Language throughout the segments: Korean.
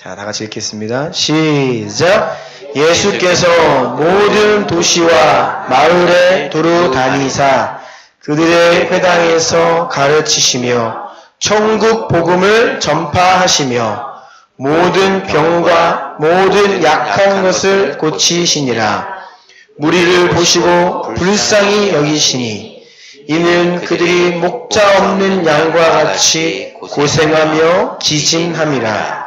자, 다 같이 읽겠습니다. 시작! 예수께서 모든 도시와 마을에 두루 다니사 그들의 회당에서 가르치시며 천국 복음을 전파하시며 모든 병과 모든 약한 것을 고치시니라. 무리를 보시고 불쌍히 여기시니 이는 그들이 목자 없는 양과 같이 고생하며 기진함이라.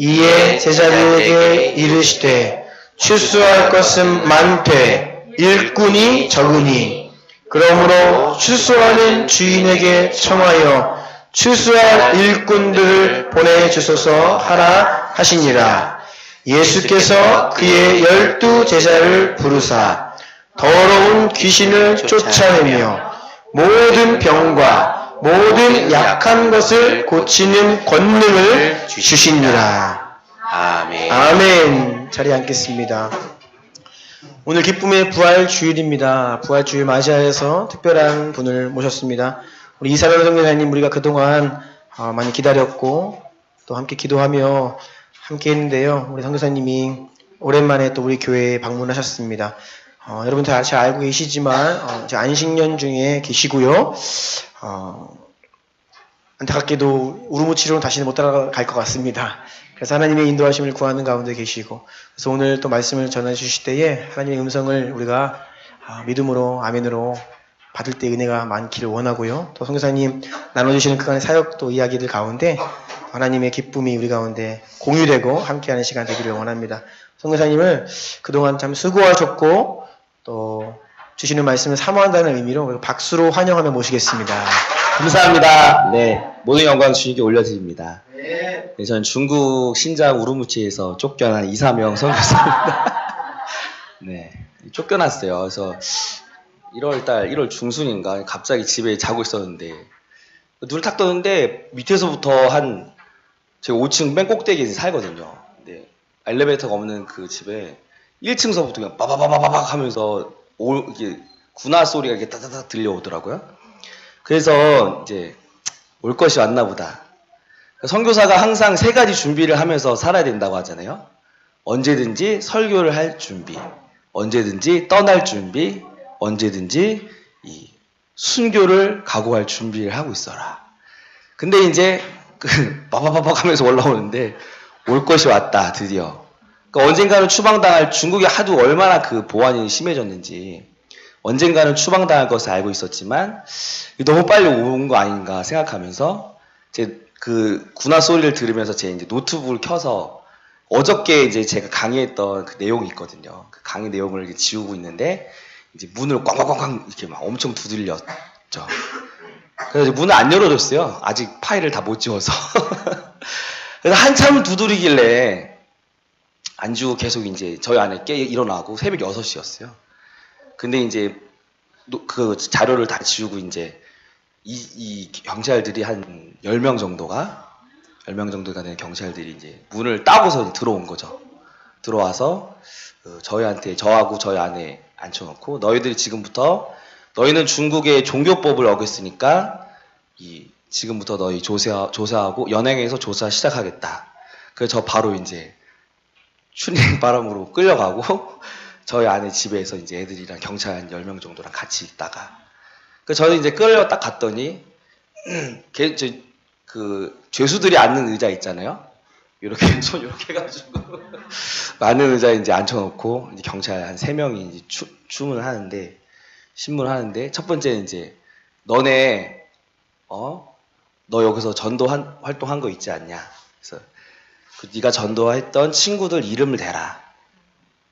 이에 제자들에게 이르시되 추수할 것은 많되 일꾼이 적으니 그러므로 추수하는 주인에게 청하여 추수할 일꾼들을 보내주소서 하라 하시니라. 예수께서 그의 12 제자를 부르사 더러운 귀신을 쫓아내며 모든 병과 모든 약한 것을 고치는 권능을 주시니라. 아멘. 아멘. 자리에 앉겠습니다. 오늘 기쁨의 부활 주일입니다. 부활 주일 맞이하여서 특별한 분을 모셨습니다. 우리 이사별 선교사님, 우리가 그동안 많이 기다렸고 또 함께 기도하며 함께 했는데요. 우리 선교사님이 오랜만에 또 우리 교회에 방문하셨습니다. 여러분 다 잘 알고 계시지만 이제 안식년 중에 계시고요. 안타깝게도 우르무치로는 다시는 못 따라갈 것 같습니다. 그래서 하나님의 인도하심을 구하는 가운데 계시고, 그래서 오늘 또 말씀을 전해 주실 때에 하나님의 음성을 우리가 믿음으로 아멘으로 받을 때 은혜가 많기를 원하고요. 또 선교사님 나눠주시는 그간의 사역도 이야기들 가운데 하나님의 기쁨이 우리 가운데 공유되고 함께하는 시간 되기를 원합니다. 선교사님을 그동안 참 수고하셨고 또 주시는 말씀을 사모한다는 의미로 박수로 환영하며 모시겠습니다. 감사합니다. 네, 모든 영광 주님께 올려드립니다. 네, 저는 중국 신장 우르무치에서 쫓겨난 이사명 선교사입니다. 네, 쫓겨났어요. 그래서 1월달, 1월 중순인가 갑자기 집에 자고 있었는데 눈을 탁 떴는데 밑에서부터 제가 5층 맨 꼭대기에 살거든요. 근데 엘리베이터가 없는 그 집에 1층서부터 그냥 빠바바바박 하면서 이게 군화 소리가 이렇게 따다닥 들려오더라고요. 그래서 이제 올 것이 왔나 보다. 선교사가 항상 3가지 준비를 하면서 살아야 된다고 하잖아요. 언제든지 설교를 할 준비, 언제든지 떠날 준비, 언제든지 이 순교를 각오할 준비를 하고 있어라. 근데 이제 빠바바박 하면서 올라오는데 올 것이 왔다 드디어. 그러니까 언젠가는 추방당할, 중국이 하도 얼마나 그 보안이 심해졌는지 언젠가는 추방당할 것을 알고 있었지만 너무 빨리 온 거 아닌가 생각하면서 제 그 군화 소리를 들으면서 제 이제 노트북을 켜서 어저께 이제 제가 강의했던 그 내용이 있거든요. 그 강의 내용을 이렇게 지우고 있는데 이제 문을 꽝꽝꽝꽝 이렇게 막 엄청 두들렸죠. 그래서 문을 안 열어줬어요. 아직 파일을 다 못 지워서. 그래서 한참 두드리길래 안 지우고 계속 이제 저희 안에 일어나고 새벽 6시였어요. 근데 이제 그 자료를 다 지우고 이제 이 경찰들이 한 10명 정도가 되는 경찰들이 이제 문을 따고서 들어온 거죠. 들어와서 저하고 저희 안에 앉혀놓고 너희들이 지금부터 너희는 중국의 종교법을 어겼으니까 지금부터 너희 조사하고 연행해서 조사 시작하겠다. 그래서 저 바로 이제 춘행 바람으로 끌려가고 저희 안에 집에서 이제 애들이랑 경찰 한 10명 정도랑 같이 있다가 저는 이제 끌려 딱 갔더니 그 죄수들이 앉는 의자 있잖아요. 이렇게 손 이렇게 해가지고 앉는 의자에 이제 앉혀놓고 이제 경찰 한 3명이 이제 주문하는데 신문하는데 첫 번째는 이제 너네 너 여기서 전도 활동한 거 있지 않냐? 그래서 네가 전도했던 친구들 이름을 대라.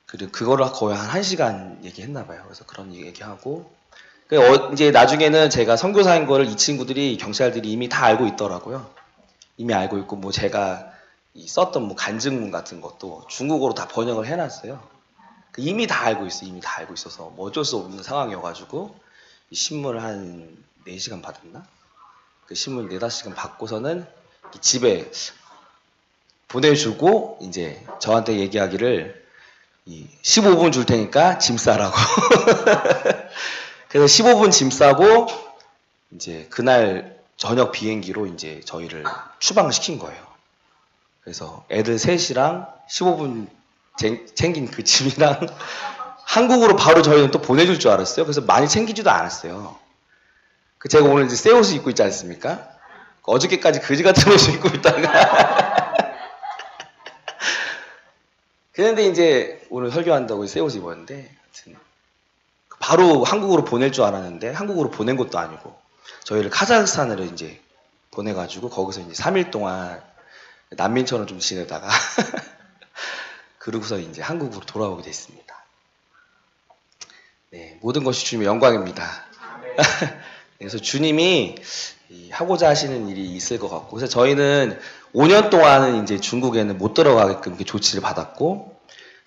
그리고 그거를 거의 한 1시간 얘기했나 봐요. 그래서 그런 얘기하고 이제 나중에는 제가 선교사인 거를 이 친구들이 경찰들이 이미 다 알고 있더라고요. 이미 알고 있고 뭐 제가 썼던 뭐 간증문 같은 것도 중국어로 다 번역을 해놨어요. 이미 다 알고 있어. 이미 다 알고 있어서 뭐 어쩔 수 없는 상황이어가지고 이 신문을 한 4시간 받았나? 그 신문 4-5시간 받고서는 집에 보내주고 이제 저한테 얘기하기를 15분 줄 테니까 짐 싸라고. 그래서 15분 짐 싸고 이제 그날 저녁 비행기로 이제 저희를 추방시킨 거예요. 그래서 애들 셋이랑 15분 챙긴 그 짐이랑 한국으로 바로 저희는 또 보내줄 줄 알았어요. 그래서 많이 챙기지도 않았어요. 제가 오늘 이제 새 옷을 입고 있지 않습니까? 어저께까지 그지 같은 옷을 입고 있다가 그런데 이제 오늘 설교한다고 새 옷을 입었는데 하여튼 바로 한국으로 보낼 줄 알았는데 한국으로 보낸 것도 아니고 저희를 카자흐스탄으로 이제 보내가지고 거기서 이제 3일 동안 난민처럼 좀 지내다가 그러고서 이제 한국으로 돌아오게 됐습니다. 네, 모든 것이 주님의 영광입니다. 그래서 주님이 하고자 하시는 일이 있을 것 같고, 그래서 저희는 5년 동안은 이제 중국에는 못 들어가게끔 조치를 받았고,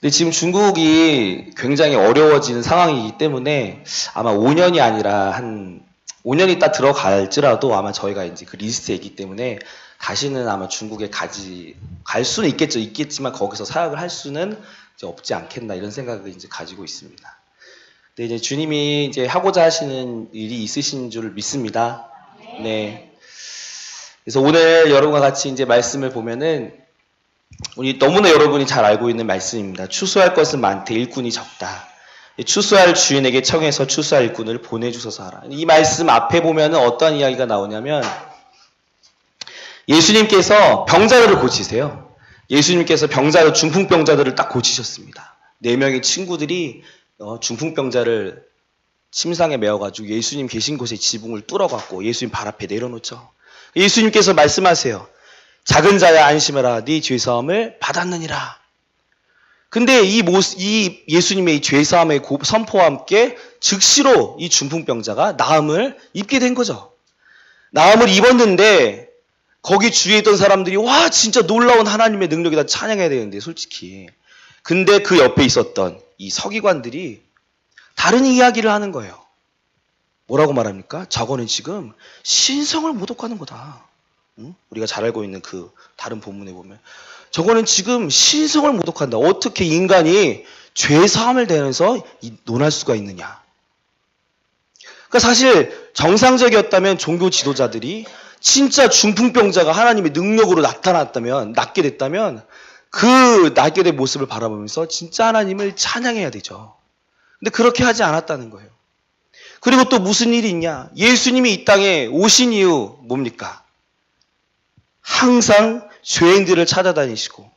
근데 지금 중국이 굉장히 어려워지는 상황이기 때문에 아마 5년이 아니라 한 5년 있다 들어갈지라도 아마 저희가 이제 그 리스트에 있기 때문에 다시는 아마 중국에 갈 수는 있겠지만 거기서 사역을 할 수는 이제 없지 않겠나 이런 생각을 이제 가지고 있습니다. 근데 이제 주님이 이제 하고자 하시는 일이 있으신 줄 믿습니다. 네. 그래서 오늘 여러분과 같이 이제 말씀을 보면은 우리 너무나 여러분이 잘 알고 있는 말씀입니다. 추수할 것은 많되 일꾼이 적다. 추수할 주인에게 청해서 추수할 일꾼을 보내주소서 하라. 이 말씀 앞에 보면은 어떤 이야기가 나오냐면 예수님께서 병자들을 고치세요. 예수님께서 중풍병자들을 딱 고치셨습니다. 4명의 친구들이 중풍병자를 침상에 메어가지고 예수님 계신 곳에 지붕을 뚫어갖고 예수님 발 앞에 내려놓죠. 예수님께서 말씀하세요. 작은 자야 안심해라. 네 죄사함을 받았느니라. 근데 이 예수님의 이 죄사함의 선포와 함께 즉시로 이 중풍병자가 나음을 입게 된 거죠. 나음을 입었는데 거기 주위에 있던 사람들이 와 진짜 놀라운 하나님의 능력이다 찬양해야 되는데 솔직히. 근데 그 옆에 있었던 이 서기관들이 다른 이야기를 하는 거예요. 뭐라고 말합니까? 저거는 지금 신성을 모독하는 거다. 응? 우리가 잘 알고 있는 그 다른 본문에 보면 저거는 지금 신성을 모독한다. 어떻게 인간이 죄사함을 대면서 논할 수가 있느냐. 그러니까 사실 정상적이었다면 종교 지도자들이 진짜 중풍병자가 하나님의 능력으로 낫게 됐다면 그 낫게 된 모습을 바라보면서 진짜 하나님을 찬양해야 되죠. 근데 그렇게 하지 않았다는 거예요. 그리고 또 무슨 일이 있냐? 예수님이 이 땅에 오신 이유 뭡니까? 항상 죄인들을 찾아다니시고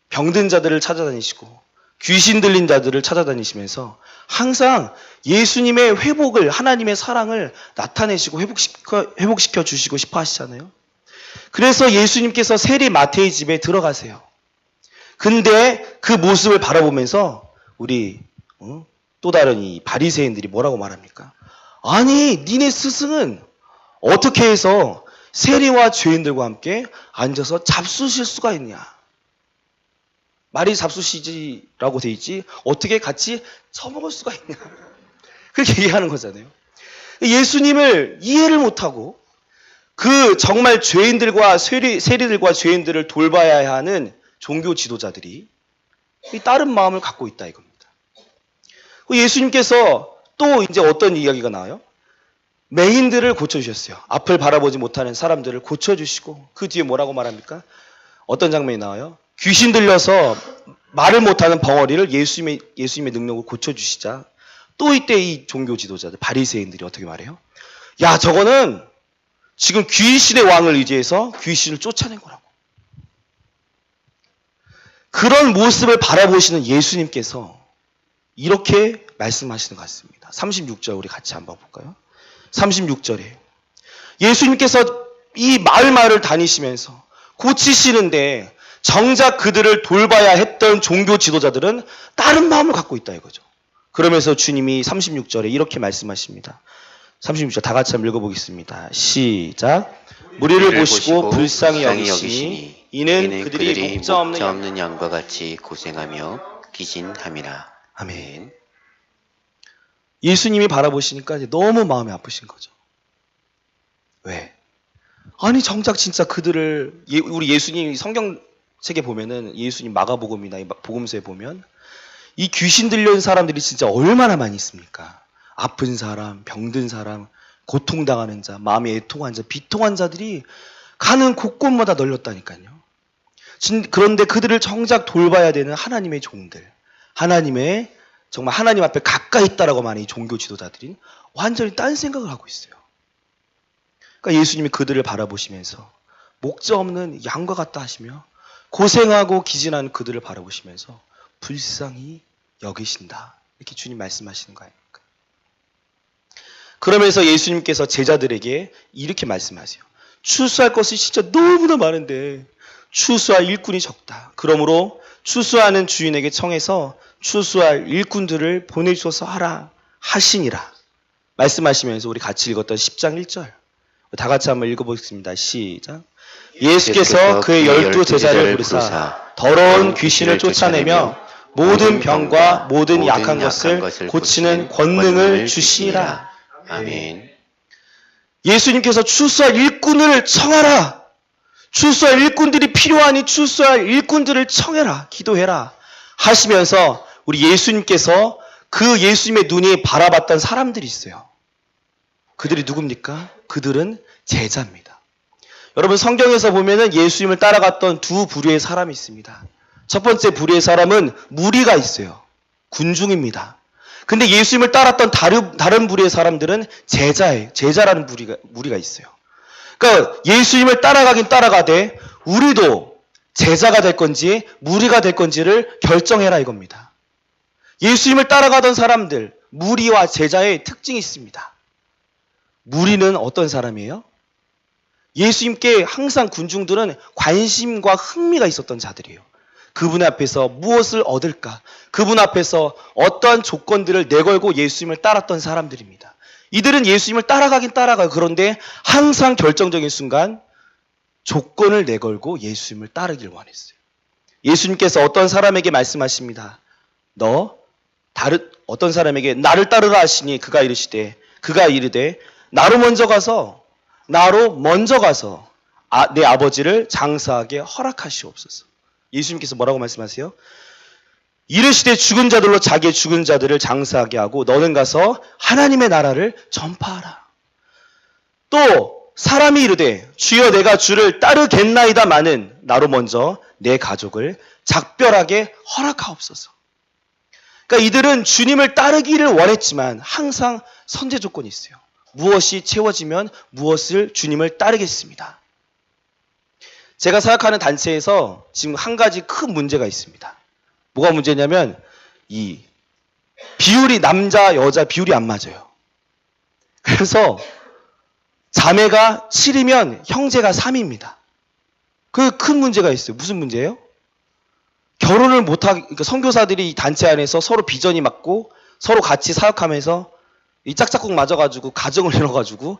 병든 자들을 찾아다니시고 귀신 들린 자들을 찾아다니시면서 항상 예수님의 회복을 하나님의 사랑을 나타내시고 회복시켜 주시고 싶어 하시잖아요. 그래서 예수님께서 세리 마태의 집에 들어가세요. 근데 그 모습을 바라보면서 우리 또 다른 이 바리새인들이 뭐라고 말합니까? 아니 니네 스승은 어떻게 해서 세리와 죄인들과 함께 앉아서 잡수실 수가 있냐? 말이 잡수시지라고 돼 있지 어떻게 같이 처먹을 수가 있냐? 그렇게 얘기하는 거잖아요. 예수님을 이해를 못하고 그 정말 죄인들과 세리들과 죄인들을 돌봐야 하는 종교 지도자들이 다른 마음을 갖고 있다 이겁니다. 예수님께서 또 이제 어떤 이야기가 나와요? 맹인들을 고쳐주셨어요. 앞을 바라보지 못하는 사람들을 고쳐주시고 그 뒤에 뭐라고 말합니까? 어떤 장면이 나와요? 귀신 들려서 말을 못하는 벙어리를 예수님의 능력으로 고쳐주시자 또 이때 이 종교 지도자들 바리새인들이 어떻게 말해요? 야 저거는 지금 귀신의 왕을 의지해서 귀신을 쫓아낸 거라고. 그런 모습을 바라보시는 예수님께서 이렇게 말씀하시는 것 같습니다. 36절 우리 같이 한번 볼까요? 36절에 예수님께서 이 마을마을을 다니시면서 고치시는데 정작 그들을 돌봐야 했던 종교 지도자들은 다른 마음을 갖고 있다 이거죠. 그러면서 주님이 36절에 이렇게 말씀하십니다. 36절 다 같이 한번 읽어보겠습니다. 시작. 무리를 보시고 불쌍히 여기시니 이는 그들이 목자 없는 양과 같이 고생하며 기진함이라. 아멘. 예수님이 바라보시니까 너무 마음이 아프신 거죠. 왜? 아니 정작 진짜 그들을 우리 예수님 성경책에 보면은 예수님 마가복음이나 복음서에 보면 이 귀신 들려온 사람들이 진짜 얼마나 많이 있습니까? 아픈 사람, 병든 사람, 고통당하는 자, 마음에 애통한 자, 비통한 자들이 가는 곳곳마다 널렸다니까요. 그런데 그들을 정작 돌봐야 되는 하나님의 종들, 하나님의 정말 하나님 앞에 가까이 있다라고 말하는 이 종교 지도자들이 완전히 딴 생각을 하고 있어요. 그러니까 예수님이 그들을 바라보시면서 목자 없는 양과 같다 하시며 고생하고 기진하는 그들을 바라보시면서 불쌍히 여기신다. 이렇게 주님 말씀하시는 거 아닙니까? 그러면서 예수님께서 제자들에게 이렇게 말씀하세요. 추수할 것이 진짜 너무나 많은데 추수할 일꾼이 적다. 그러므로 추수하는 주인에게 청해서 추수할 일꾼들을 보내주셔서 하라 하시니라. 말씀하시면서 우리 같이 읽었던 10장 1절. 다 같이 한번 읽어보겠습니다. 시작. 예수께서 그의 12 제자를 부르사 더러운 귀신을 쫓아내며 모든 병과 모든 약한 것을 고치는 권능을 주시니라. 아멘. 예수님께서 추수할 일꾼을 청하라. 추수할 일꾼들이 필요하니 추수할 일꾼들을 청해라. 기도해라. 하시면서 우리 예수님께서 그 예수님의 눈이 바라봤던 사람들이 있어요. 그들이 누굽니까? 그들은 제자입니다. 여러분 성경에서 보면은 예수님을 따라갔던 두 부류의 사람이 있습니다. 첫 번째 부류의 사람은 무리가 있어요. 군중입니다. 근데 예수님을 따랐던 다른 부류의 사람들은 제자라는 무리가 있어요. 그러니까 예수님을 따라가긴 따라가되 우리도 제자가 될 건지 무리가 될 건지를 결정해라 이겁니다. 예수님을 따라가던 사람들, 무리와 제자의 특징이 있습니다. 무리는 어떤 사람이에요? 예수님께 항상 군중들은 관심과 흥미가 있었던 자들이에요. 그분 앞에서 무엇을 얻을까? 그분 앞에서 어떠한 조건들을 내걸고 예수님을 따랐던 사람들입니다. 이들은 예수님을 따라가긴 따라가요. 그런데 항상 결정적인 순간 조건을 내걸고 예수님을 따르길 원했어요. 예수님께서 어떤 사람에게 말씀하십니다. 어떤 사람에게 나를 따르라 하시니 그가 이르되 나로 먼저 가서 내 아버지를 장사하게 허락하시옵소서. 예수님께서 뭐라고 말씀하세요? 이르시되 죽은 자들로 자기의 죽은 자들을 장사하게 하고 너는 가서 하나님의 나라를 전파하라. 또 사람이 이르되 주여 내가 주를 따르겠나이다마는 나로 먼저 내 가족을 작별하게 허락하옵소서. 그러니까 이들은 주님을 따르기를 원했지만 항상 선제 조건이 있어요. 무엇이 채워지면 무엇을 주님을 따르겠습니다. 제가 생각하는 단체에서 지금 한 가지 큰 문제가 있습니다. 뭐가 문제냐면 이 비율이 남자 여자 비율이 안 맞아요. 그래서 자매가 7이면 형제가 3입니다. 그 큰 문제가 있어요. 무슨 문제예요? 결혼을 그러니까 선교사들이 이 단체 안에서 서로 비전이 맞고 서로 같이 사역하면서 이 짝짝꿍 맞아가지고 가정을 이뤄가지고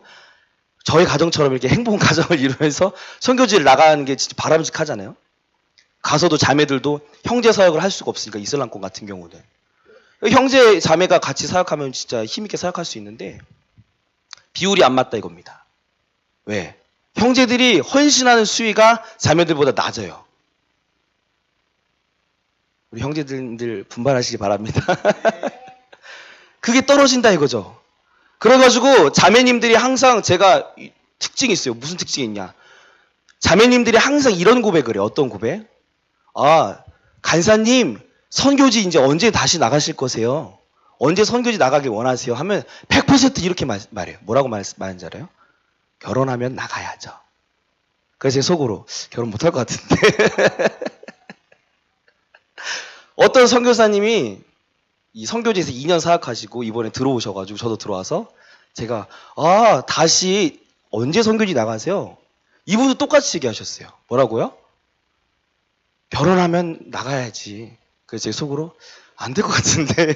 저희 가정처럼 이렇게 행복한 가정을 이루면서 선교지를 나가는 게 진짜 바람직하잖아요. 가서도 자매들도 형제 사역을 할 수가 없으니까 이슬람권 같은 경우는 형제 자매가 같이 사역하면 진짜 힘있게 사역할 수 있는데 비율이 안 맞다 이겁니다. 왜? 형제들이 헌신하는 수위가 자매들보다 낮아요. 우리 형제들 분발하시기 바랍니다. 그게 떨어진다 이거죠. 그래가지고 자매님들이 항상 제가 특징이 있어요. 무슨 특징이 있냐? 자매님들이 항상 이런 고백을 해요. 어떤 고백? 간사님 선교지 이제 언제 다시 나가실 거세요? 언제 선교지 나가길 원하세요? 하면 100% 이렇게 말해요. 뭐라고 말하는지 알아요? 결혼하면 나가야죠. 그래서 제 속으로 결혼 못할 것 같은데 어떤 선교사님이 이 선교지에서 2년 사역하시고 이번에 들어오셔가지고 저도 들어와서 제가 다시 언제 선교지 나가세요? 이분도 똑같이 얘기하셨어요. 뭐라고요? 결혼하면 나가야지. 그래서 제 속으로 안 될 것 같은데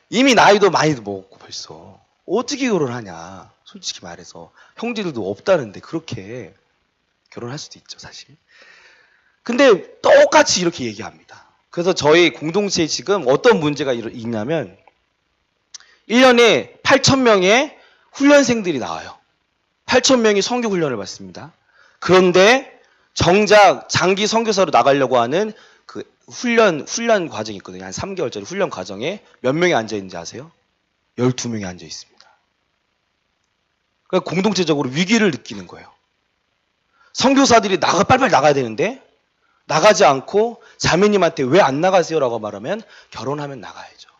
이미 나이도 많이 먹었고 벌써 어떻게 결혼하냐. 솔직히 말해서 형제들도 없다는데 그렇게 결혼할 수도 있죠 사실. 근데 똑같이 이렇게 얘기합니다. 그래서 저희 공동체에 지금 어떤 문제가 있냐면 1년에 8,000명의 훈련생들이 나와요. 8,000명이 선교 훈련을 받습니다. 그런데 정작 장기 선교사로 나가려고 하는 그 훈련 과정이 있거든요. 한 3개월짜리 훈련 과정에 몇 명이 앉아 있는지 아세요? 12명이 앉아 있습니다. 그러니까 공동체적으로 위기를 느끼는 거예요. 선교사들이 빨리빨리 나가야 되는데 나가지 않고 자매님한테 왜 안 나가세요? 라고 말하면 결혼하면 나가야죠.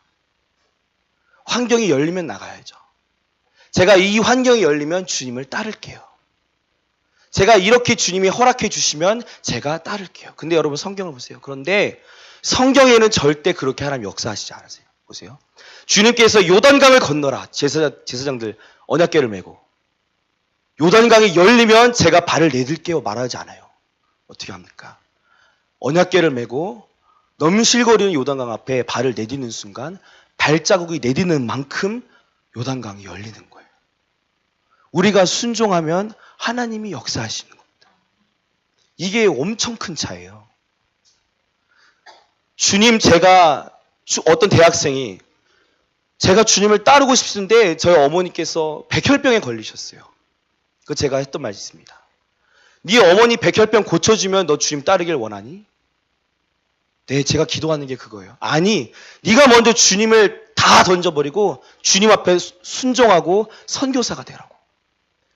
환경이 열리면 나가야죠. 제가 이 환경이 열리면 주님을 따를게요. 제가 이렇게 주님이 허락해 주시면 제가 따를게요. 근데 여러분 성경을 보세요. 그런데 성경에는 절대 그렇게 하나님 역사하시지 않으세요. 보세요. 주님께서 요단강을 건너라. 제사장들 언약궤를 메고 요단강이 열리면 제가 발을 내딜게요. 말하지 않아요. 어떻게 합니까? 언약궤를 메고 넘실거리는 요단강 앞에 발을 내딛는 순간 발자국이 내딛는 만큼 요단강이 열리는 거예요. 우리가 순종하면 하나님이 역사하시는 겁니다. 이게 엄청 큰 차이예요. 주님, 제가 어떤 대학생이 제가 주님을 따르고 싶은데 저희 어머니께서 백혈병에 걸리셨어요. 그 제가 했던 말이 있습니다. 네 어머니 백혈병 고쳐주면 너 주님 따르길 원하니? 네, 제가 기도하는 게 그거예요. 아니, 네가 먼저 주님을 다 던져버리고 주님 앞에 순종하고 선교사가 되라고.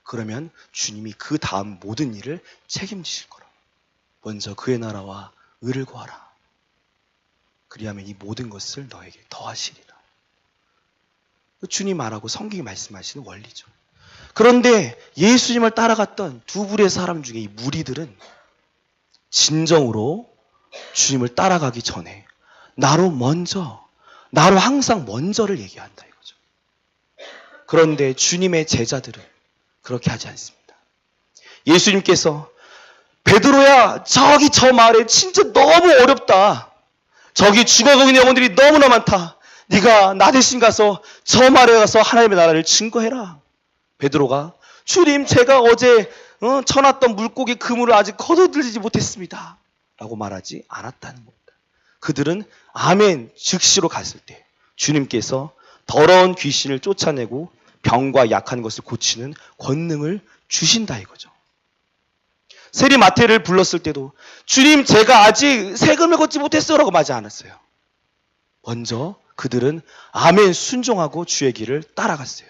그러면 주님이 그 다음 모든 일을 책임지실 거라고. 먼저 그의 나라와 의를 구하라. 그리하면 이 모든 것을 너에게 더하시리라. 주님 말하고 성경이 말씀하시는 원리죠. 그런데 예수님을 따라갔던 두 부류의 사람 중에 이 무리들은 진정으로 주님을 따라가기 전에 나로 항상 먼저를 얘기한다 이거죠. 그런데 주님의 제자들은 그렇게 하지 않습니다. 예수님께서 베드로야, 저기 저 마을에 진짜 너무 어렵다. 저기 죽어가고 있는 영혼들이 너무나 많다. 네가 나 대신 가서 저 마을에 가서 하나님의 나라를 증거해라. 베드로가 주님, 제가 어제 쳐놨던 물고기 그물을 아직 거둬들이지 못했습니다. 라고 말하지 않았다는 겁니다. 그들은 아멘 즉시로 갔을 때 주님께서 더러운 귀신을 쫓아내고 병과 약한 것을 고치는 권능을 주신다 이거죠. 세리 마태를 불렀을 때도 주님, 제가 아직 세금을 걷지 못했어요 라고 말하지 않았어요. 먼저 그들은 아멘 순종하고 주의 길을 따라갔어요.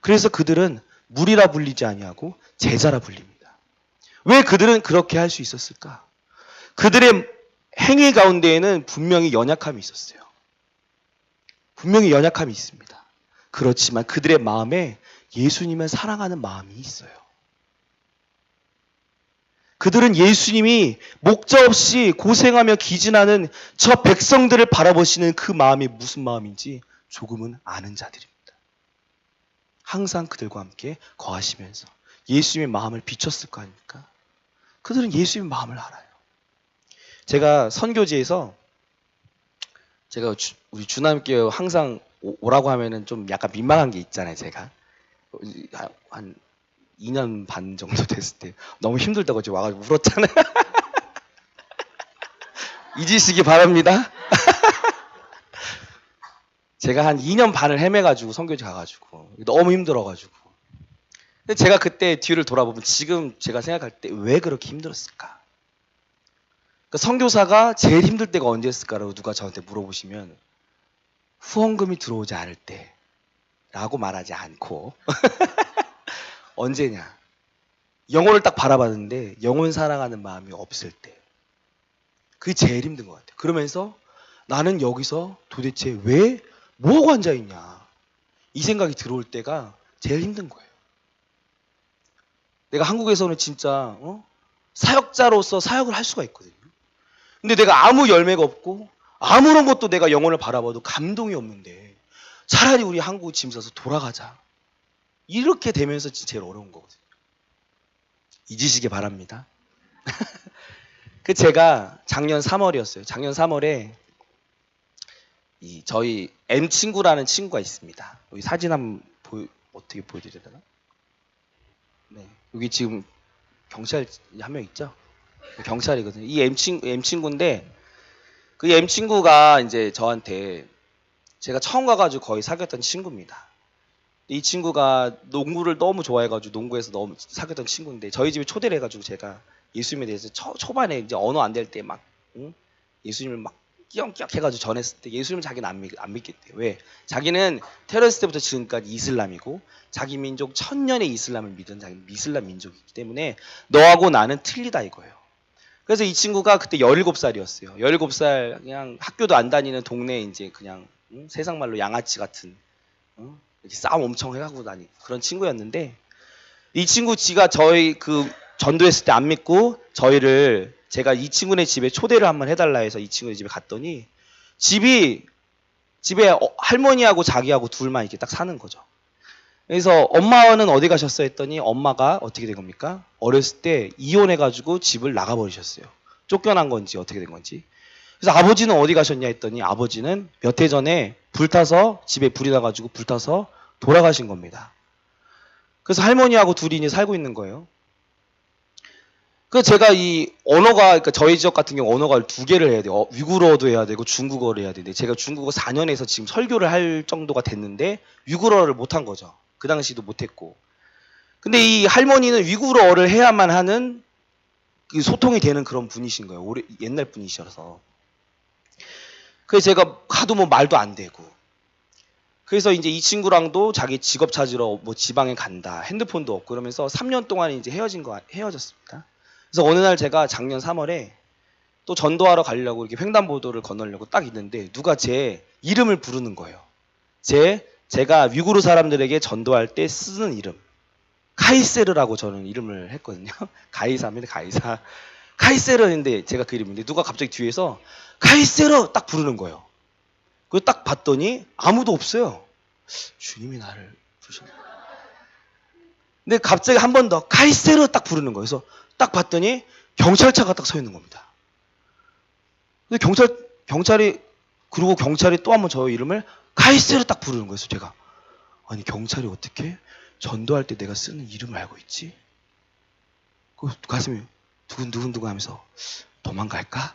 그래서 그들은 무리라 불리지 아니하고 제자라 불립니다. 왜 그들은 그렇게 할 수 있었을까? 그들의 행위 가운데에는 분명히 연약함이 있었어요. 분명히 연약함이 있습니다. 그렇지만 그들의 마음에 예수님을 사랑하는 마음이 있어요. 그들은 예수님이 목적 없이 고생하며 기진하는 저 백성들을 바라보시는 그 마음이 무슨 마음인지 조금은 아는 자들입니다. 항상 그들과 함께 거하시면서 예수님의 마음을 비췄을 거 아닙니까? 그들은 예수님의 마음을 알아요. 제가 선교지에서 제가 우리 주남교회 항상 오라고 하면은 좀 약간 민망한 게 있잖아요. 제가 한 2년 반 정도 됐을 때 너무 힘들다고 지금 와가지고 울었잖아요. 잊으시기 바랍니다. 제가 한 2년 반을 헤매가지고 선교지 가가지고 너무 힘들어가지고. 근데 제가 그때 뒤를 돌아보면 지금 제가 생각할 때 왜 그렇게 힘들었을까? 그러니까 선교사가 제일 힘들 때가 언제였을까라고 누가 저한테 물어보시면 후원금이 들어오지 않을 때라고 말하지 않고 언제냐? 영혼을 딱 바라봤는데 영혼 사랑하는 마음이 없을 때. 그게 제일 힘든 것 같아요. 그러면서 나는 여기서 도대체 왜 뭐하고 앉아있냐? 이 생각이 들어올 때가 제일 힘든 거예요. 내가 한국에서는 진짜 사역자로서 사역을 할 수가 있거든요. 근데 내가 아무 열매가 없고 아무런 것도 내가 영혼을 바라봐도 감동이 없는데 차라리 우리 한국 짐 싸서 돌아가자. 이렇게 되면서 제일 어려운 거거든요. 잊으시기 바랍니다. 그 제가 작년 3월이었어요. 작년 3월에 저희 M 친구라는 친구가 있습니다. 여기 사진 한번 어떻게 보여드려야 되나? 네, 여기 지금 경찰 한 명 있죠? 경찰이거든요. 이 M 친구인데 그 M 친구가 이제 저한테 제가 처음 가가지고 거의 사귀었던 친구입니다. 이 친구가 농구를 너무 좋아해가지고 농구에서 너무 사귀었던 친구인데 저희 집에 초대를 해가지고 제가 예수님에 대해서 초반에 이제 언어 안 될 때 막 예수님을 막 끼엄끼엄 해가지고 전했을 때 예수님은 자기는 안 믿겠대요. 왜? 자기는 태어났을 때부터 지금까지 이슬람이고 자기 민족 1000년의 이슬람을 믿은 자기는 이슬람 민족이기 때문에 너하고 나는 틀리다 이거예요. 그래서 이 친구가 그때 17살이었어요. 17살 그냥 학교도 안 다니는 동네 이제 그냥 세상 말로 양아치 같은 이렇게 싸움 엄청 해가고 다니는 그런 친구였는데 이 친구 지가 저희 그 전도했을 때 안 믿고 저희를 제가 이 친구네 집에 초대를 한번 해달라 해서 이 친구네 집에 갔더니 집에 할머니하고 자기하고 둘만 이렇게 딱 사는 거죠. 그래서 엄마는 어디 가셨어 했더니 엄마가 어떻게 된 겁니까? 어렸을 때 이혼해가지고 집을 나가버리셨어요. 쫓겨난 건지 어떻게 된 건지. 그래서 아버지는 어디 가셨냐 했더니 아버지는 몇 해 전에 불타서 집에 불이 나가지고 불타서 돌아가신 겁니다. 그래서 할머니하고 둘이 이제 살고 있는 거예요. 그래서 제가 이 언어가, 그러니까 저희 지역 같은 경우 언어가 두 개를 해야 돼요. 위구르어도 해야 되고 중국어를 해야 되는데 제가 중국어 4년에서 지금 설교를 할 정도가 됐는데 위구르어를 못한 거죠. 그 당시도 못했고. 근데 이 할머니는 위구르어를 해야만 하는 그 소통이 되는 그런 분이신 거예요. 옛날 분이셔서. 그래서 제가 하도 뭐 말도 안 되고. 그래서 이제 이 친구랑도 자기 직업 찾으러 뭐 지방에 간다. 핸드폰도 없고 그러면서 3년 동안 이제 헤어졌습니다. 그래서 어느 날 제가 작년 3월에 또 전도하러 가려고 이렇게 횡단보도를 건너려고 딱 있는데 누가 제 이름을 부르는 거예요. 제가 위구르 사람들에게 전도할 때 쓰는 이름. 카이세르라고 저는 이름을 했거든요. 가이사입니다. 가이사. 카이세르인데 제가 그 이름인데 누가 갑자기 뒤에서 카이세르 딱 부르는 거예요. 그걸 딱 봤더니 아무도 없어요. 주님이 나를 부르셨나. 근데 갑자기 한 번 더 카이세르 딱 부르는 거예요. 그래서 딱 봤더니 경찰차가 딱 서 있는 겁니다. 근데 경찰이 또 한 번 저 이름을 카이세르 딱 부르는 거예요. 그래서 제가 아니 경찰이 어떻게 전도할 때 내가 쓰는 이름을 알고 있지? 그 가슴이 두근두근 하면서 도망갈까?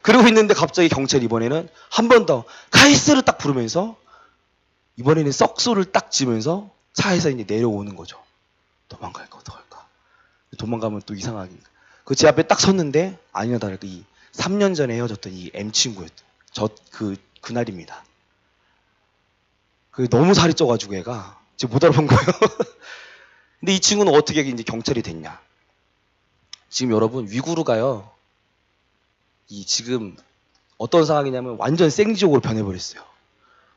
그러고 있는데 갑자기 경찰이 이번에는 한 번 더 카이세르 딱 부르면서 이번에는 썩소를 딱 지면서 차에서 이제 내려오는 거죠. 도망갈까 어떡할까? 도망가면 또 이상하게. 그 제 앞에 딱 섰는데 아니나 다를까 이 3년 전에 헤어졌던 이 M 친구였던 그날입니다. 그 너무 살이 쪄가지고 애가 지금 못 알아본 거예요. 근데 이 친구는 어떻게 이제 경찰이 됐냐? 지금 여러분 위구르가요. 이 지금 어떤 상황이냐면 완전 생지옥으로 변해버렸어요.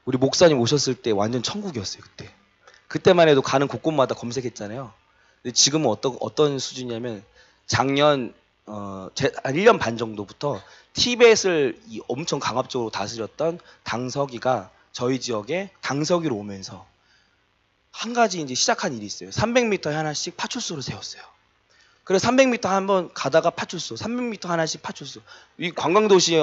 우리 목사님 오셨을 때 완전 천국이었어요 그때. 그때만 해도 가는 곳곳마다 검색했잖아요. 근데 지금은 어떤 수준이냐면 작년 한 1년 반 정도부터 티벳을 엄청 강압적으로 다스렸던 당서기가 저희 지역에 당서기로 오면서 한 가지 이제 시작한 일이 있어요. 300m에 하나씩 파출소를 세웠어요. 그래서 300m 한번 가다가 파출소, 300m 하나씩 파출소. 이 관광도시,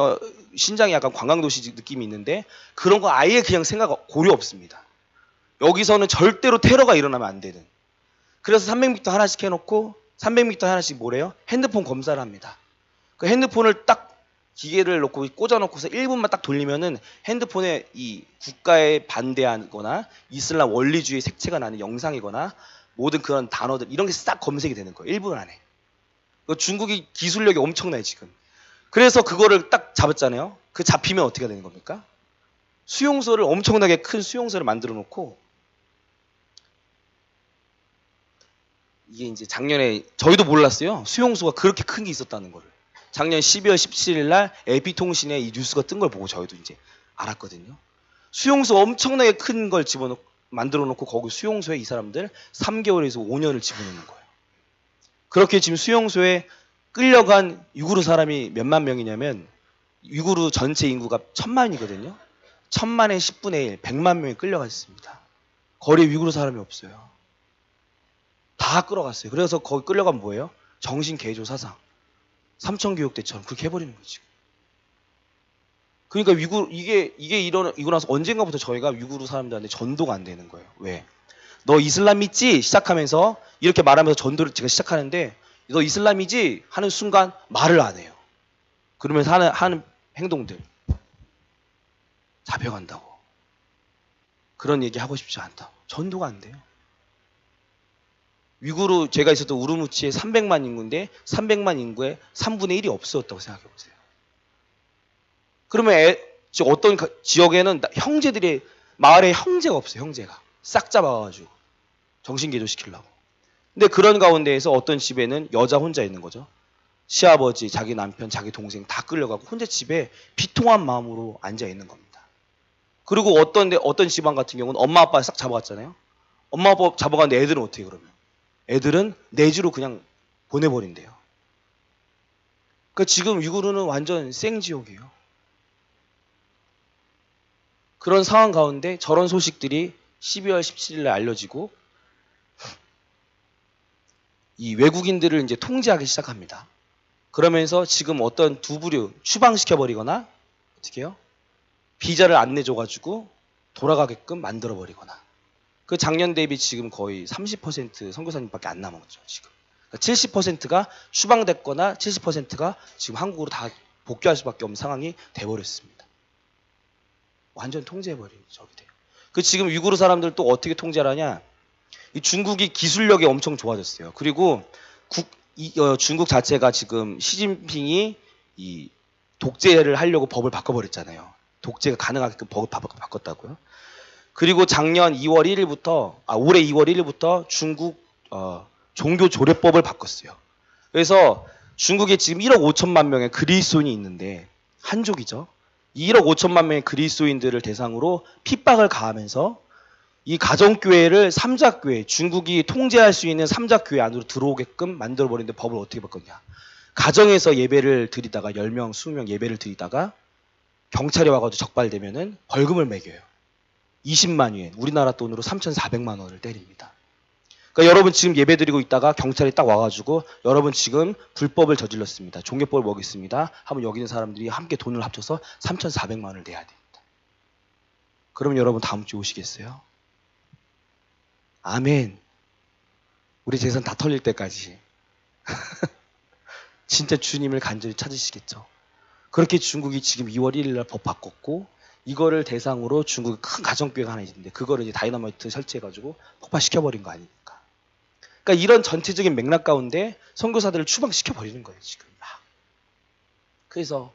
신장이 약간 관광도시 느낌이 있는데 그런 거 아예 그냥 고려 없습니다. 여기서는 절대로 테러가 일어나면 안 되는. 그래서 300m 하나씩 해놓고 300m 하나씩 뭐래요? 핸드폰 검사를 합니다. 그 핸드폰을 딱 기계를 놓고 꽂아놓고서 1분만 딱 돌리면은 핸드폰에 이 국가에 반대하거나 이슬람 원리주의 색채가 나는 영상이거나 모든 그런 단어들 이런 게 싹 검색이 되는 거예요. 1분 안에. 중국이 기술력이 엄청나요 지금. 그래서 그거를 딱 잡았잖아요. 그 잡히면 어떻게 되는 겁니까? 수용소를 엄청나게 큰 수용소를 만들어 놓고 이게 이제 작년에 저희도 몰랐어요. 수용소가 그렇게 큰 게 있었다는 거를. 작년 12월 17일 날 AP통신에 이 뉴스가 뜬 걸 보고 저희도 이제 알았거든요. 수용소 엄청나게 큰 걸 만들어 놓고 거기 수용소에 이 사람들 3개월에서 5년을 집어넣는 거예요. 그렇게 지금 수용소에 끌려간 위구르 사람이 몇만 명이냐면 위구르 전체 인구가 1000만이거든요. 1000만의 10분의 1, 100만 명이 끌려갔습니다. 거리에 위구르 사람이 없어요. 다 끌어갔어요. 그래서 거기 끌려가면 뭐예요? 정신개조 사상. 삼천교육대처럼 그렇게 해버리는 거지. 그러니까 이게 이고 나서 언젠가부터 저희가 위구르 사람들한테 전도가 안 되는 거예요. 왜? 너 이슬람 믿지? 시작하면서 이렇게 말하면서 전도를 제가 시작하는데 너 이슬람이지? 하는 순간 말을 안 해요. 그러면서 하는 행동들 잡혀간다고. 그런 얘기 하고 싶지 않다고. 전도가 안 돼요. 위구르 제가 있었던 우르무치에 300만 인구인데 300만 인구에 3분의 1이 없었다고 생각해 보세요. 그러면 어떤 지역에는 형제들이 마을에 형제가 없어요. 형제가 싹 잡아가지고 정신개조 시키려고. 근데 그런 가운데에서 어떤 집에는 여자 혼자 있는 거죠. 시아버지, 자기 남편, 자기 동생 다 끌려가고 혼자 집에 비통한 마음으로 앉아 있는 겁니다. 그리고 어떤 집안 같은 경우는 엄마 아빠 싹 잡아갔잖아요. 엄마 아빠 잡아갔는데 애들은 어떻게 그러면? 애들은 내주로 그냥 보내버린대요. 그러니까 지금 위구르는 완전 생지옥이에요. 그런 상황 가운데 저런 소식들이 12월 17일에 알려지고 이 외국인들을 이제 통제하기 시작합니다. 그러면서 지금 어떤 두 부류 추방시켜버리거나 어떻게 해요? 비자를 안 내줘가지고 돌아가게끔 만들어버리거나 그 작년 대비 지금 거의 30% 선교사님밖에 안 남았죠. 지금 70%가 추방됐거나 70%가 지금 한국으로 다 복귀할 수밖에 없는 상황이 돼버렸습니다. 완전 통제해버린 적이 돼요. 그 지금 위구르 사람들 또 어떻게 통제를 하냐? 이 중국이 기술력이 엄청 좋아졌어요. 그리고 중국 자체가 지금 시진핑이 이 독재를 하려고 법을 바꿔버렸잖아요. 독재가 가능하게끔 법을 바꿨다고요. 그리고 작년 2월 1일부터 올해 2월 1일부터 중국 종교조례법을 바꿨어요. 그래서 중국에 지금 1억 5천만 명의 그리스도인이 있는데 한족이죠. 1억 5천만 명의 그리스도인들을 대상으로 핍박을 가하면서 이 가정교회를 삼자교회, 중국이 통제할 수 있는 삼자교회 안으로 들어오게끔 만들어버리는데 법을 어떻게 바꿨냐. 가정에서 예배를 드리다가 10명, 20명 예배를 드리다가 경찰이 와가지고 적발되면은 벌금을 매겨요. 20만 위엔, 우리나라 돈으로 3,400만 원을 때립니다. 그러니까 여러분 지금 예배 드리고 있다가 경찰이 딱 와가지고 여러분 지금 불법을 저질렀습니다. 종교법을 먹였습니다. 하면 여기 있는 사람들이 함께 돈을 합쳐서 3,400만 원을 내야 됩니다. 그러면 여러분 다음 주에 오시겠어요? 아멘. 우리 재산 다 털릴 때까지. 진짜 주님을 간절히 찾으시겠죠. 그렇게 중국이 지금 2월 1일 날 법 바꿨고 이거를 대상으로 중국이 큰 가정교회가 하나 있는데 그거를 이제 다이너마이트 설치해가지고 폭파시켜버린 거 아닙니까? 그러니까 이런 전체적인 맥락 가운데 선교사들을 추방시켜버리는 거예요. 지금 막. 그래서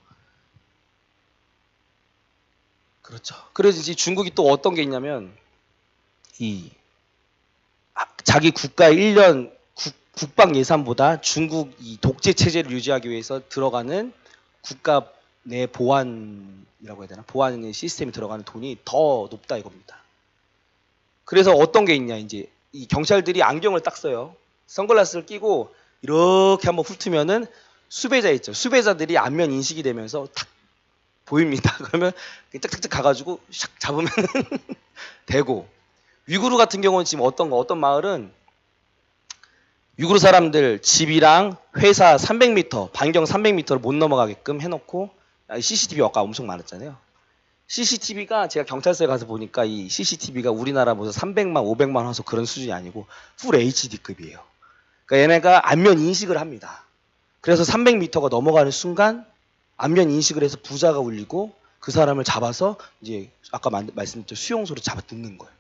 그렇죠. 그래서 이제 중국이 또 어떤 게 있냐면 자기 국가의 1년 국방 예산보다 중국 이 독재 체제를 유지하기 위해서 들어가는 국가 내 보안이라고 해야 되나? 보안 시스템이 들어가는 돈이 더 높다 이겁니다. 그래서 어떤 게 있냐? 이제 이 경찰들이 안경을 딱 써요. 선글라스를 끼고 이렇게 한번 훑으면은 수배자 있죠. 수배자들이 안면 인식이 되면서 탁 보입니다. 그러면 짝짝짝 가가지고 샥 잡으면 되고. 위구르 같은 경우는 지금 어떤 마을은 위구르 사람들 집이랑 회사 300m, 반경 300m를 못 넘어가게끔 해놓고 CCTV 아까 엄청 많았잖아요. CCTV가 제가 경찰서에 가서 보니까 이 CCTV가 우리나라 무슨 300만, 500만 화소 그런 수준이 아니고 풀 HD급이에요. 그러니까 얘네가 안면 인식을 합니다. 그래서 300m가 넘어가는 순간 안면 인식을 해서 부자가 울리고 그 사람을 잡아서 이제 아까 말씀드렸죠 수용소로 잡아 듣는 거예요.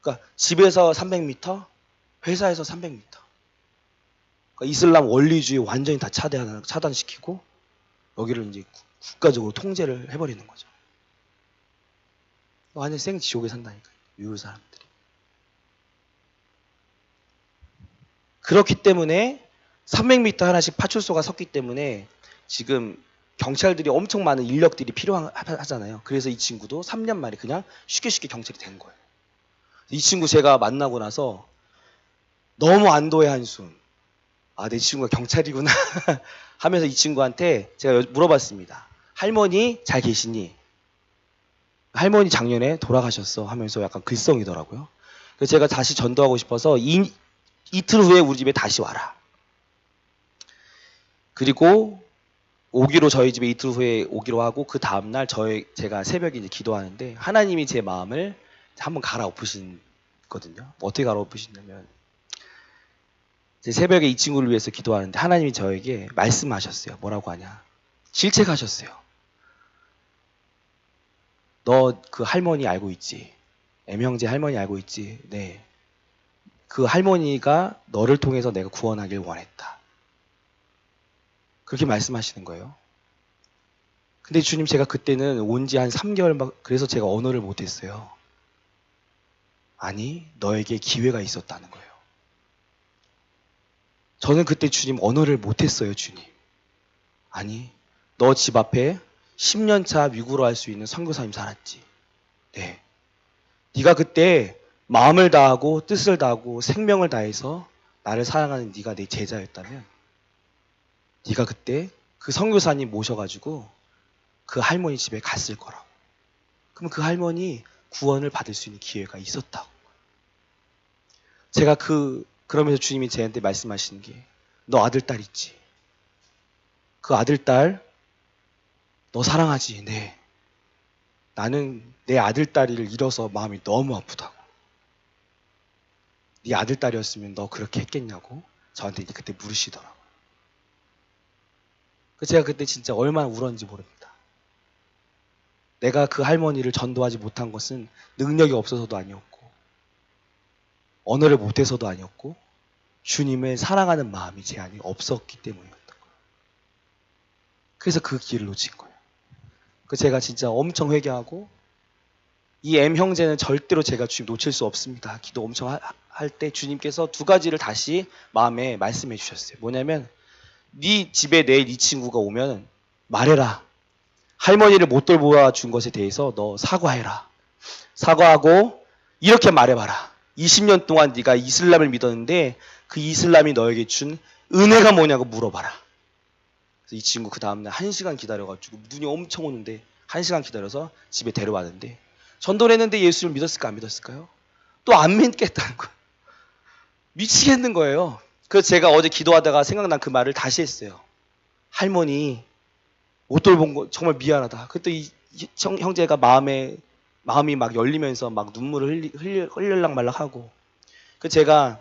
그러니까 집에서 300m, 회사에서 300m. 그러니까 이슬람 원리주의 완전히 다 차단시키고 여기를 이제 국가적으로 통제를 해버리는 거죠. 완전 생지옥에 산다니까요. 위구르 사람들이. 그렇기 때문에 300m 하나씩 파출소가 섰기 때문에 지금 경찰들이 엄청 많은 인력들이 필요하잖아요. 그래서 이 친구도 3년 만에 그냥 쉽게 경찰이 된 거예요. 이 친구 제가 만나고 나서 너무 안도의 한숨. 내 친구가 경찰이구나 하면서 이 친구한테 제가 물어봤습니다. 할머니 잘 계시니? 할머니 작년에 돌아가셨어 하면서 약간 글썽이더라고요. 그래서 제가 다시 전도하고 싶어서 이틀 후에 우리 집에 다시 와라. 그리고 오기로 저희 집에 이틀 후에 오기로 하고 그 다음날 제가 새벽에 이제 기도하는데 하나님이 제 마음을 한번 갈아엎으시거든요. 어떻게 갈아엎으시냐면 제 새벽에 이 친구를 위해서 기도하는데 하나님이 저에게 말씀하셨어요. 뭐라고 하냐. 실책하셨어요. 너 그 할머니 알고 있지? 애명제 할머니 알고 있지? 네. 그 할머니가 너를 통해서 내가 구원하길 원했다. 그렇게 말씀하시는 거예요. 근데 주님 제가 그때는 온 지 한 3개월 그래서 제가 언어를 못했어요. 아니 너에게 기회가 있었다는 거예요. 저는 그때 주님 언어를 못했어요. 주님. 아니, 너 집 앞에 10년차 위구르 할 수 있는 선교사님 살았지. 네. 네가 그때 마음을 다하고 뜻을 다하고 생명을 다해서 나를 사랑하는 네가 내 제자였다면 네가 그때 그 선교사님 모셔가지고 그 할머니 집에 갔을 거라고. 그럼 그 할머니 구원을 받을 수 있는 기회가 있었다고. 제가 그러면서 주님이 저한테 말씀하시는 게 너 아들, 딸 있지? 그 아들, 딸 너 사랑하지? 네. 나는 내 아들, 딸을 잃어서 마음이 너무 아프다고. 네 아들, 딸이었으면 너 그렇게 했겠냐고 저한테 이제 그때 물으시더라고요. 제가 그때 진짜 얼마나 울었는지 모릅니다. 내가 그 할머니를 전도하지 못한 것은 능력이 없어서도 아니었고 언어를 못해서도 아니었고 주님을 사랑하는 마음이 제 안에 없었기 때문이었던 거예요. 그래서 그 기회를 놓친 거예요. 제가 진짜 엄청 회개하고 이 M 형제는 절대로 제가 주님 놓칠 수 없습니다. 기도 엄청 할 때 주님께서 두 가지를 다시 마음에 말씀해 주셨어요. 뭐냐면 네 집에 내일 이 친구가 오면 말해라. 할머니를 못 돌보아 준 것에 대해서 너 사과해라. 사과하고 이렇게 말해봐라. 20년 동안 네가 이슬람을 믿었는데 그 이슬람이 너에게 준 은혜가 뭐냐고 물어봐라. 그래서 이 친구 그 다음날 1시간 기다려가지고 눈이 엄청 오는데 1시간 기다려서 집에 데려왔는데 전도를 했는데 예수를 믿었을까 안 믿었을까요? 또 안 믿겠다는 거예요. 미치겠는 거예요. 그래서 제가 어제 기도하다가 생각난 그 말을 다시 했어요. 할머니 못 돌본 거 정말 미안하다. 그때 이 형제가 마음이 막 열리면서 막 눈물을 흘릴락말락하고 그 제가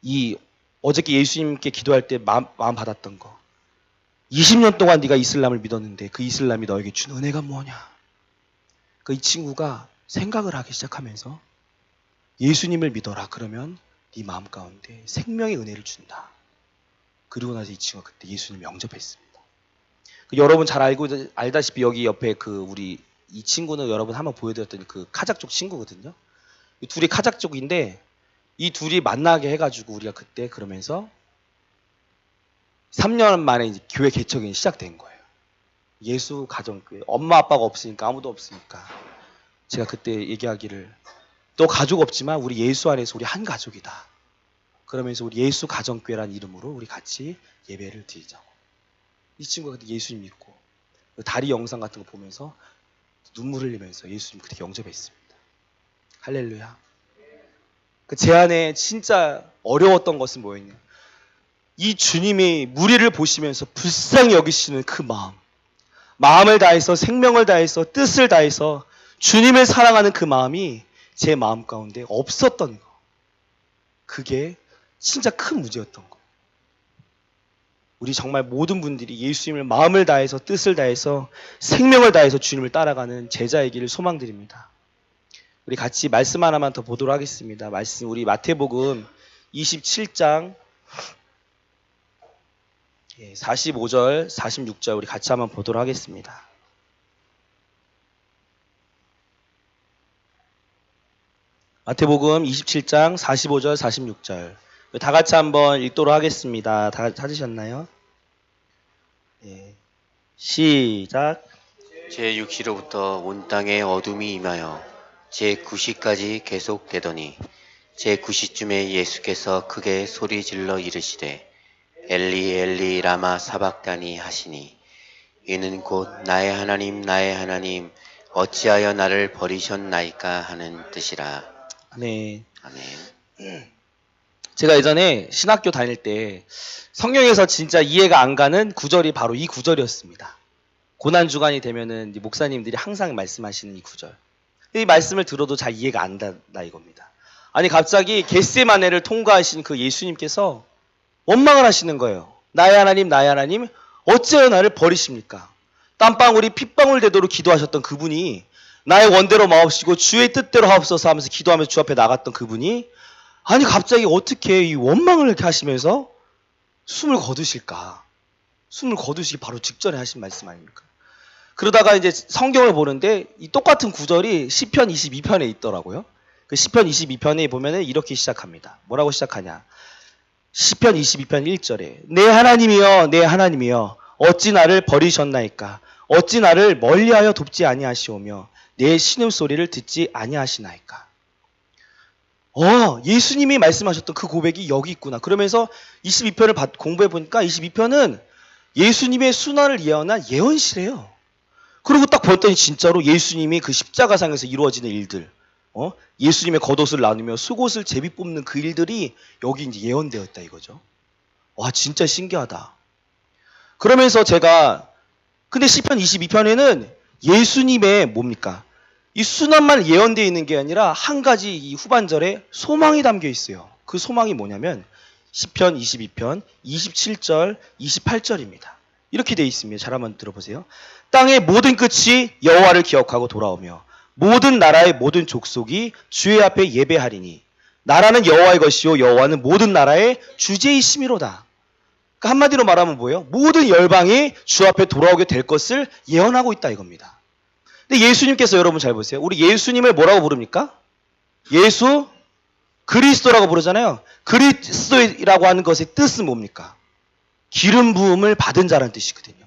이 어저께 예수님께 기도할 때 마음 받았던 거 20년 동안 네가 이슬람을 믿었는데 그 이슬람이 너에게 준 은혜가 뭐냐. 이 친구가 생각을 하기 시작하면서 예수님을 믿어라. 그러면 네 마음 가운데 생명의 은혜를 준다. 그리고 나서 이 친구가 그때 예수님을 영접했습니다. 여러분 잘 알다시피 여기 옆에 우리 이 친구는 여러분 한번 보여드렸던 그 카자흐족 친구거든요. 이 둘이 카자흐족인데 이 둘이 만나게 해가지고 우리가 그때 그러면서 3년 만에 이제 교회 개척이 시작된 거예요. 예수 가정교회. 엄마 아빠가 없으니까 아무도 없으니까 제가 그때 얘기하기를 너 가족 없지만 우리 예수 안에서 우리 한 가족이다. 그러면서 우리 예수 가정교회라는 이름으로 우리 같이 예배를 드리자고. 이 친구가 그때 예수님 믿고 다리 영상 같은 거 보면서 눈물 흘리면서 예수님 그렇게 영접했습니다. 할렐루야. 제 안에 진짜 어려웠던 것은 뭐였냐. 이 주님이 무리를 보시면서 불쌍히 여기시는 그 마음을 다해서 생명을 다해서 뜻을 다해서 주님을 사랑하는 그 마음이 제 마음 가운데 없었던 거. 그게 진짜 큰 문제였던 거. 우리 정말 모든 분들이 예수님을 마음을 다해서 뜻을 다해서 생명을 다해서 주님을 따라가는 제자이기를 소망드립니다. 우리 같이 말씀 하나만 더 보도록 하겠습니다. 말씀 우리 마태복음 27장 45절 46절 우리 같이 한번 보도록 하겠습니다. 마태복음 27장 45절 46절 다 같이 한번 읽도록 하겠습니다. 다 찾으셨나요? 시작. 제6시로부터 온 땅에 어둠이 임하여 제9시까지 계속되더니 제9시쯤에 예수께서 크게 소리질러 이르시되 엘리 엘리 라마 사박다니 하시니 이는 곧 나의 하나님 나의 하나님 어찌하여 나를 버리셨나이까 하는 뜻이라. 아멘. 아멘. 제가 예전에 신학교 다닐 때 성경에서 진짜 이해가 안 가는 구절이 바로 이 구절이었습니다. 고난주간이 되면은 목사님들이 항상 말씀하시는 이 구절. 이 말씀을 들어도 잘 이해가 안 된다 이겁니다. 아니 갑자기 겟세마네를 통과하신 그 예수님께서 원망을 하시는 거예요. 나의 하나님 어찌하여 나를 버리십니까? 땀방울이 핏방울 되도록 기도하셨던 그분이 나의 원대로 마옵시고 주의 뜻대로 하옵소서 하면서 기도하면서 주 앞에 나갔던 그분이 아니 갑자기 어떻게 이 원망을 이렇게 하시면서 숨을 거두실까? 숨을 거두시기 바로 직전에 하신 말씀 아닙니까? 그러다가 이제 성경을 보는데 이 똑같은 구절이 시편 22편에 있더라고요. 그 시편 22편에 보면은 이렇게 시작합니다. 뭐라고 시작하냐? 시편 22편 1절에 내 하나님이여 내 하나님이여 어찌 나를 버리셨나이까 어찌 나를 멀리하여 돕지 아니하시오며 내 신음소리를 듣지 아니하시나이까. 예수님이 말씀하셨던 그 고백이 여기 있구나. 그러면서 22편을 공부해 보니까 22편은 예수님의 순환을 예언한 예언시래요. 그리고 딱 봤더니 진짜로 예수님이 그 십자가상에서 이루어지는 일들, 예수님의 겉옷을 나누며 속옷을 제비 뽑는 그 일들이 여기 이제 예언되었다 이거죠. 와, 진짜 신기하다. 그러면서 근데 시편 22편에는 예수님의 뭡니까? 이 순환만 예언되어 있는 게 아니라 한 가지 이 후반절에 소망이 담겨 있어요. 그 소망이 뭐냐면 시편 22편 27절, 28절입니다. 이렇게 되어 있습니다. 잘 한번 들어보세요. 땅의 모든 끝이 여호와를 기억하고 돌아오며 모든 나라의 모든 족속이 주의 앞에 예배하리니 나라는 여호와의 것이요 여호와는 모든 나라의 주제이심이로다. 그러니까 한마디로 말하면 뭐예요? 모든 열방이 주 앞에 돌아오게 될 것을 예언하고 있다 이겁니다. 근데 예수님께서 여러분 잘 보세요. 우리 예수님을 뭐라고 부릅니까? 예수 그리스도라고 부르잖아요. 그리스도라고 하는 것의 뜻은 뭡니까? 기름 부음을 받은 자라는 뜻이거든요.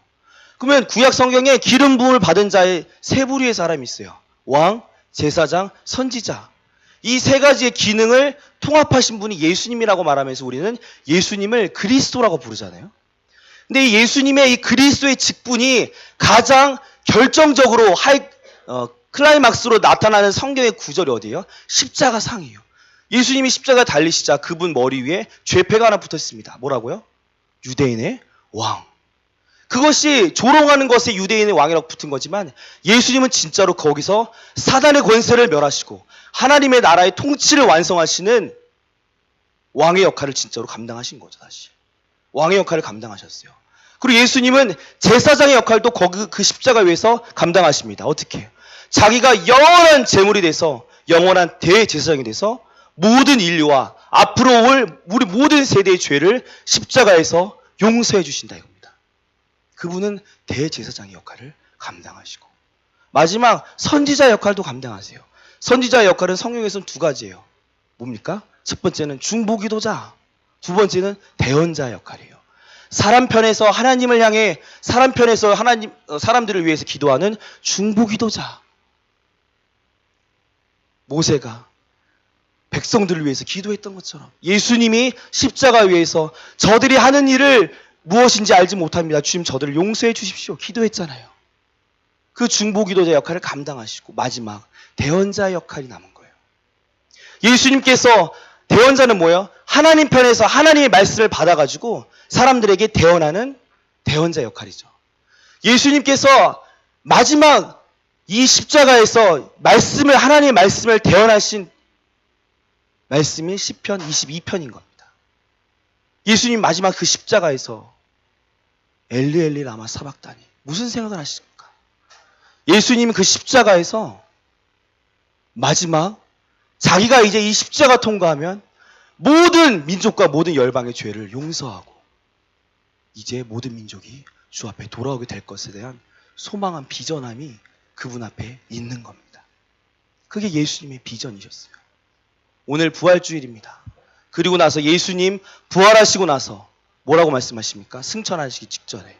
그러면 구약 성경에 기름 부음을 받은 자의 세 부류의 사람이 있어요. 왕, 제사장, 선지자. 이 세 가지의 기능을 통합하신 분이 예수님이라고 말하면서 우리는 예수님을 그리스도라고 부르잖아요. 근데 이 예수님의 이 그리스도의 직분이 가장 결정적으로 클라이막스로 나타나는 성경의 구절이 어디예요? 십자가 상이에요. 예수님이 십자가 달리시자 그분 머리 위에 죄패가 하나 붙었습니다. 뭐라고요? 유대인의 왕. 그것이 조롱하는 것에 유대인의 왕이라고 붙은 거지만 예수님은 진짜로 거기서 사단의 권세를 멸하시고 하나님의 나라의 통치를 완성하시는 왕의 역할을 진짜로 감당하신 거죠. 다시 왕의 역할을 감당하셨어요. 그리고 예수님은 제사장의 역할도 그 십자가 위에서 감당하십니다. 어떻게? 자기가 영원한 제물이 돼서 영원한 대제사장이 돼서 모든 인류와 앞으로 올 우리 모든 세대의 죄를 십자가에서 용서해 주신다 이겁니다. 그분은 대제사장의 역할을 감당하시고 마지막 선지자 역할도 감당하세요. 선지자의 역할은 성경에서는 두 가지예요. 뭡니까? 첫 번째는 중보기도자, 두 번째는 대언자 역할이에요. 사람 편에서 하나님을 향해 사람 편에서 사람들을 위해서 기도하는 중보기도자. 모세가 백성들을 위해서 기도했던 것처럼 예수님이 십자가 위에서 저들이 하는 일을 무엇인지 알지 못합니다. 주님 저들을 용서해 주십시오. 기도했잖아요. 그 중보기도자 역할을 감당하시고 마지막 대언자 역할이 남은 거예요. 예수님께서 대언자는 뭐예요? 하나님 편에서 하나님의 말씀을 받아가지고 사람들에게 대언하는 대언자 역할이죠. 예수님께서 마지막 이 십자가에서 하나님의 말씀을 대언하신 말씀이 시편 22편인 겁니다. 예수님 마지막 그 십자가에서 엘리 엘리 라마 사박다니 무슨 생각을 하십니까? 예수님이 그 십자가에서 마지막 자기가 이제 이 십자가 통과하면 모든 민족과 모든 열방의 죄를 용서하고 이제 모든 민족이 주 앞에 돌아오게 될 것에 대한 소망한 비전함이 그분 앞에 있는 겁니다. 그게 예수님의 비전이셨어요. 오늘 부활주일입니다. 그리고 나서 예수님 부활하시고 나서 뭐라고 말씀하십니까? 승천하시기 직전에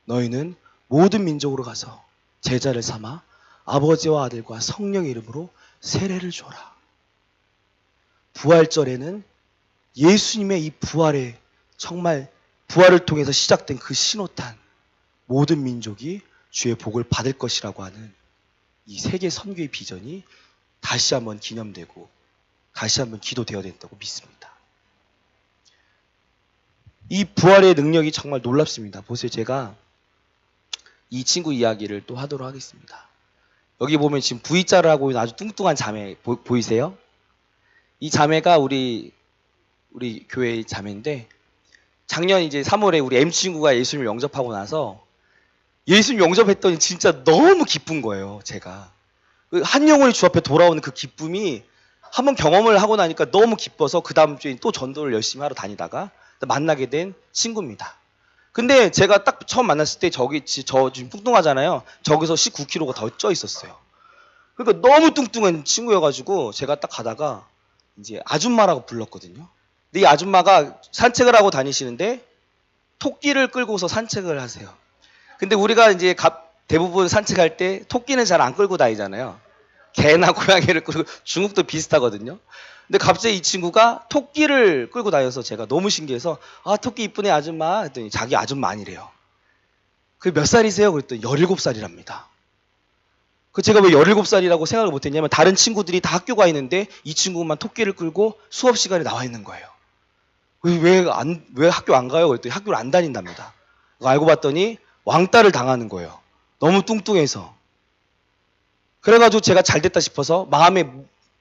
너희는 모든 민족으로 가서 제자를 삼아 아버지와 아들과 성령의 이름으로 세례를 줘라. 부활절에는 예수님의 이 부활에 정말 부활을 통해서 시작된 그 신호탄 모든 민족이 주의 복을 받을 것이라고 하는 이 세계 선교의 비전이 다시 한번 기념되고 다시 한번 기도되어야 된다고 믿습니다. 이 부활의 능력이 정말 놀랍습니다. 보세요. 제가 이 친구 이야기를 또 하도록 하겠습니다. 여기 보면 지금 V자를 하고 있는 아주 뚱뚱한 자매 보이세요? 이 자매가 우리 교회의 자매인데 작년 이제 3월에 우리 M 친구가 예수님을 영접하고 나서 예수님 영접했더니 진짜 너무 기쁜 거예요. 제가 한 영혼이 주 앞에 돌아오는 그 기쁨이 한번 경험을 하고 나니까 너무 기뻐서 그 다음 주에 또 전도를 열심히 하러 다니다가 만나게 된 친구입니다. 근데 제가 딱 처음 만났을 때 저 지금 뚱뚱하잖아요. 저기서 19kg가 더 쪄 있었어요. 그러니까 너무 뚱뚱한 친구여가지고 제가 딱 가다가 이제 아줌마라고 불렀거든요. 근데 이 아줌마가 산책을 하고 다니시는데 토끼를 끌고서 산책을 하세요. 근데 우리가 이제 대부분 산책할 때 토끼는 잘 안 끌고 다니잖아요. 개나 고양이를 끌고, 중국도 비슷하거든요. 근데 갑자기 이 친구가 토끼를 끌고 다녀서 제가 너무 신기해서 아, 토끼 이쁘네 아줌마 했더니 자기 아줌마 아니래요. 그 몇 살이세요? 그랬더니 17살이랍니다. 그 제가 왜 17살이라고 생각을 못했냐면 다른 친구들이 다 학교 가 있는데 이 친구만 토끼를 끌고 수업 시간에 나와 있는 거예요. 왜 학교 안 가요? 그랬더니 학교를 안 다닌답니다. 알고 봤더니 왕따를 당하는 거예요. 너무 뚱뚱해서. 그래가지고 제가 잘 됐다 싶어서 마음에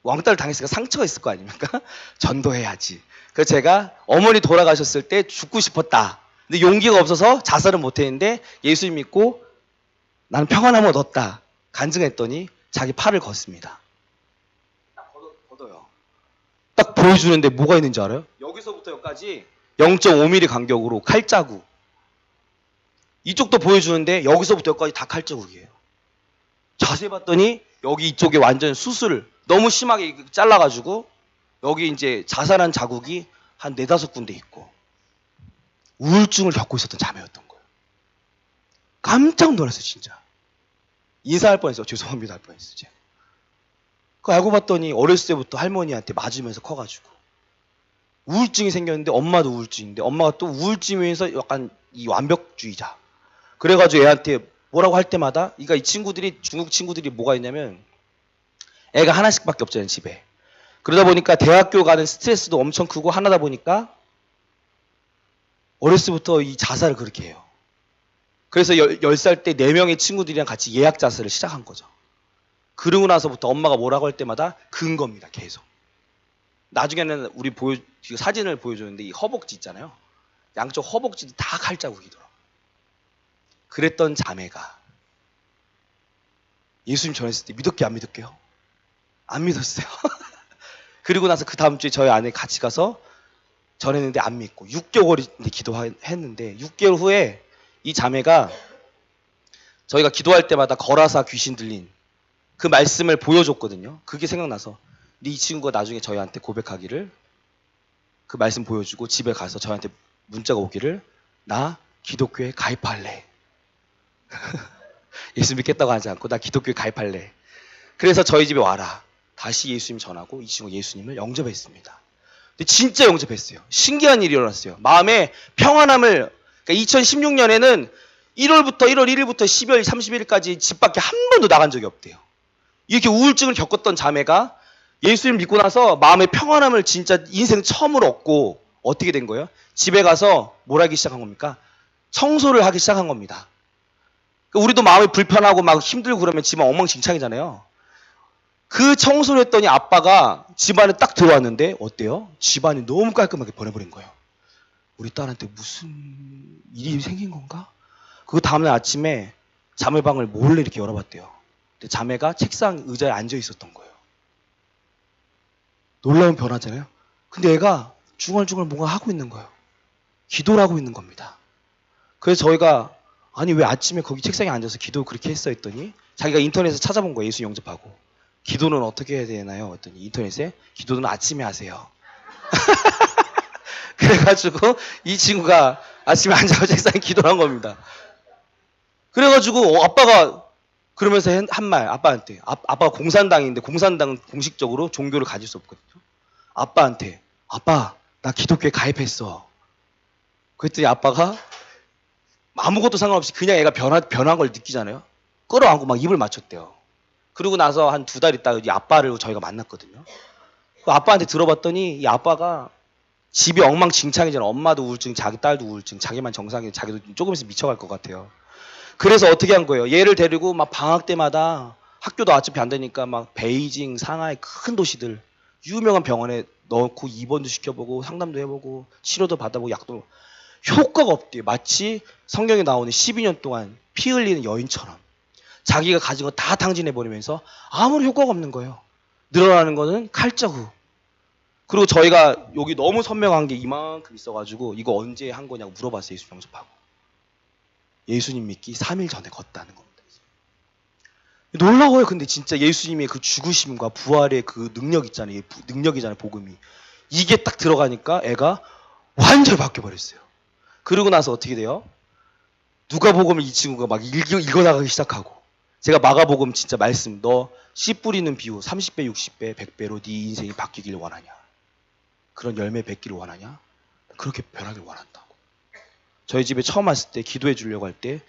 왕따를 당했으니까 상처가 있을 거 아닙니까? 전도해야지. 그래서 제가 어머니 돌아가셨을 때 죽고 싶었다. 근데 용기가 없어서 자살은 못했는데 예수님 믿고 나는 평안함을 얻었다. 간증했더니 자기 팔을 걷습니다. 딱 걷어요. 딱 보여주는데 뭐가 있는지 알아요? 여기서부터 여기까지 0.5mm 간격으로 칼자국. 이쪽도 보여주는데 여기서부터 여기까지 다 칼자국이에요. 자세히 봤더니 여기 이쪽에 완전 수술 너무 심하게 잘라가지고 여기 이제 자살한 자국이 한 4-5군데 있고 우울증을 겪고 있었던 자매였던 거예요. 깜짝 놀랐어요 진짜. 인사할 뻔했어요. 죄송합니다 할 뻔했어요. 제가. 그 알고 봤더니 어렸을 때부터 할머니한테 맞으면서 커가지고 우울증이 생겼는데 엄마도 우울증인데 엄마가 또 우울증에서 약간 이 완벽주의자. 그래가지고 애한테 뭐라고 할 때마다 그러니까 이 친구들이 중국 친구들이 뭐가 있냐면 애가 하나씩밖에 없잖아요 집에. 그러다 보니까 대학교 가는 스트레스도 엄청 크고 하나다 보니까 어렸을 때부터 이 자살을 그렇게 해요. 그래서 10살 때 4명의 친구들이랑 같이 예약 자살을 시작한 거죠. 그러고 나서부터 엄마가 뭐라고 할 때마다 근 겁니다 계속. 나중에는 우리 사진을 보여주는데 이 허벅지 있잖아요. 양쪽 허벅지도 다 칼자국이더라고요. 그랬던 자매가 예수님 전했을 때 믿었게요 안 믿었게요? 안 믿었어요. 그리고 나서 그 다음 주에 저희 아내 같이 가서 전했는데 안 믿고 6개월이 기도했는데 6개월 후에 이 자매가 저희가 기도할 때마다 거라사 귀신 들린 그 말씀을 보여줬거든요. 그게 생각나서 이 친구가 나중에 저희한테 고백하기를 그 말씀 보여주고 집에 가서 저희한테 문자가 오기를 나 기독교에 가입할래. 예수 믿겠다고 하지 않고 나 기독교에 가입할래. 그래서 저희 집에 와라. 다시 예수님 전하고 이 친구 예수님을 영접했습니다. 근데 진짜 영접했어요. 신기한 일이 일어났어요. 마음에 평안함을 그러니까 2016년에는 1월 1일부터 12월 31일까지 집 밖에 한 번도 나간 적이 없대요. 이렇게 우울증을 겪었던 자매가 예수님 믿고 나서 마음의 평안함을 진짜 인생 처음으로 얻고 어떻게 된 거예요? 집에 가서 뭘 하기 시작한 겁니까? 청소를 하기 시작한 겁니다. 우리도 마음이 불편하고 막 힘들고 그러면 집안 엉망진창이잖아요. 그 청소를 했더니 아빠가 집안에 딱 들어왔는데 어때요? 집안이 너무 깔끔하게 변해버린 거예요. 우리 딸한테 무슨 일이 생긴 건가? 그 다음날 아침에 자매방을 몰래 이렇게 열어봤대요. 근데 자매가 책상 의자에 앉아 있었던 거예요. 놀라운 변화잖아요. 근데 애가 중얼중얼 뭔가 하고 있는 거예요. 기도를 하고 있는 겁니다. 그래서 저희가 아니 왜 아침에 거기 책상에 앉아서 기도 그렇게 했어 했더니 자기가 인터넷에서 찾아본 거예요. 예수 영접하고. 기도는 어떻게 해야 되나요? 했더니 인터넷에 기도는 아침에 하세요. 그래가지고 이 친구가 아침에 앉아서 책상에 기도를 한 겁니다. 그래가지고 아빠가 그러면서 한 말 아빠한테 아빠가 공산당인데 공산당은 공식적으로 종교를 가질 수 없거든요. 아빠한테 아빠 나 기독교에 가입했어. 그랬더니 아빠가 아무것도 상관없이 그냥 애가 변한 걸 느끼잖아요. 끌어안고 막 입을 맞췄대요. 그러고 나서 한 2달 있다가 이 아빠를 저희가 만났거든요. 그 아빠한테 들어봤더니 이 아빠가 집이 엉망진창이잖아요. 엄마도 우울증, 자기 딸도 우울증, 자기만 정상인데 자기도 조금 있으면 미쳐갈 것 같아요. 그래서 어떻게 한 거예요? 얘를 데리고 막 방학 때마다 학교도 어차피 안 되니까 막 베이징, 상하이 큰 도시들 유명한 병원에 넣고 입원도 시켜보고 상담도 해보고 치료도 받아보고 약도 효과가 없대요. 마치 성경에 나오는 12년 동안 피 흘리는 여인처럼 자기가 가진 거 다 탕진해버리면서 아무런 효과가 없는 거예요. 늘어나는 거는 칼자국. 그리고 저희가 여기 너무 선명한 게 이만큼 있어가지고 이거 언제 한 거냐고 물어봤어요. 예수 영접하고. 예수님 믿기 3일 전에 걷다는 겁니다. 놀라워요. 근데 진짜 예수님의 그 죽으심과 부활의 그 능력 있잖아요. 능력이잖아요. 복음이. 이게 딱 들어가니까 애가 완전히 바뀌어버렸어요. 그러고 나서 어떻게 돼요? 누가복음을 이 친구가 막 읽어나가기 시작하고, 제가 마가복음 진짜 말씀, 너 씨 뿌리는 비유 30배, 60배, 100배로 네 인생이 바뀌길 원하냐? 그런 열매 맺기를 원하냐? 그렇게 변하길 원한다고. 저희 집에 처음 왔을 때 기도해 주려고 할 때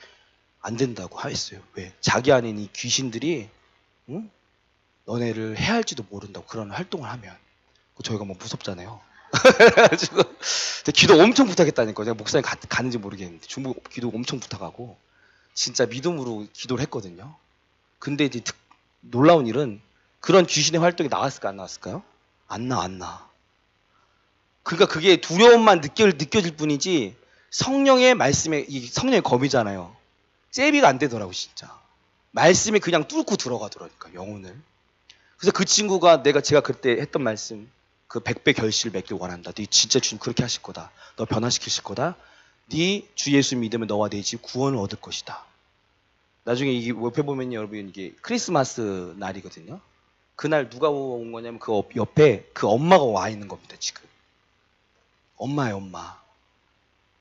안 된다고 했어요. 왜? 자기 안에 있는 이 귀신들이 응? 너네를 해할지도 모른다고 그런 활동을 하면. 저희가 뭐 무섭잖아요. 그래가지고 기도 엄청 부탁했다니까요. 제가 목사님 가는지 모르겠는데 중국 기도 엄청 부탁하고 진짜 믿음으로 기도를 했거든요. 근데 이제 놀라운 일은 그런 귀신의 활동이 나왔을까 안 나왔을까요? 안 나. 그러니까 그게 두려움만 느껴질 뿐이지 성령의 말씀에, 이 성령의 검이잖아요. 잽이가 안 되더라고 진짜. 말씀이 그냥 뚫고 들어가더라니까 영혼을. 그래서 그 친구가 제가 그때 했던 말씀, 그 100배 결실을 맺길 원한다. 네 진짜 주님 그렇게 하실 거다. 너 변화시키실 거다. 네 주 예수 믿으면 너와 내 집 구원을 얻을 것이다. 나중에 이게 옆에 보면 여러분 이게 크리스마스 날이거든요. 그날 누가 온 거냐면 그 옆에 그 엄마가 와 있는 겁니다. 지금 엄마예요, 엄마.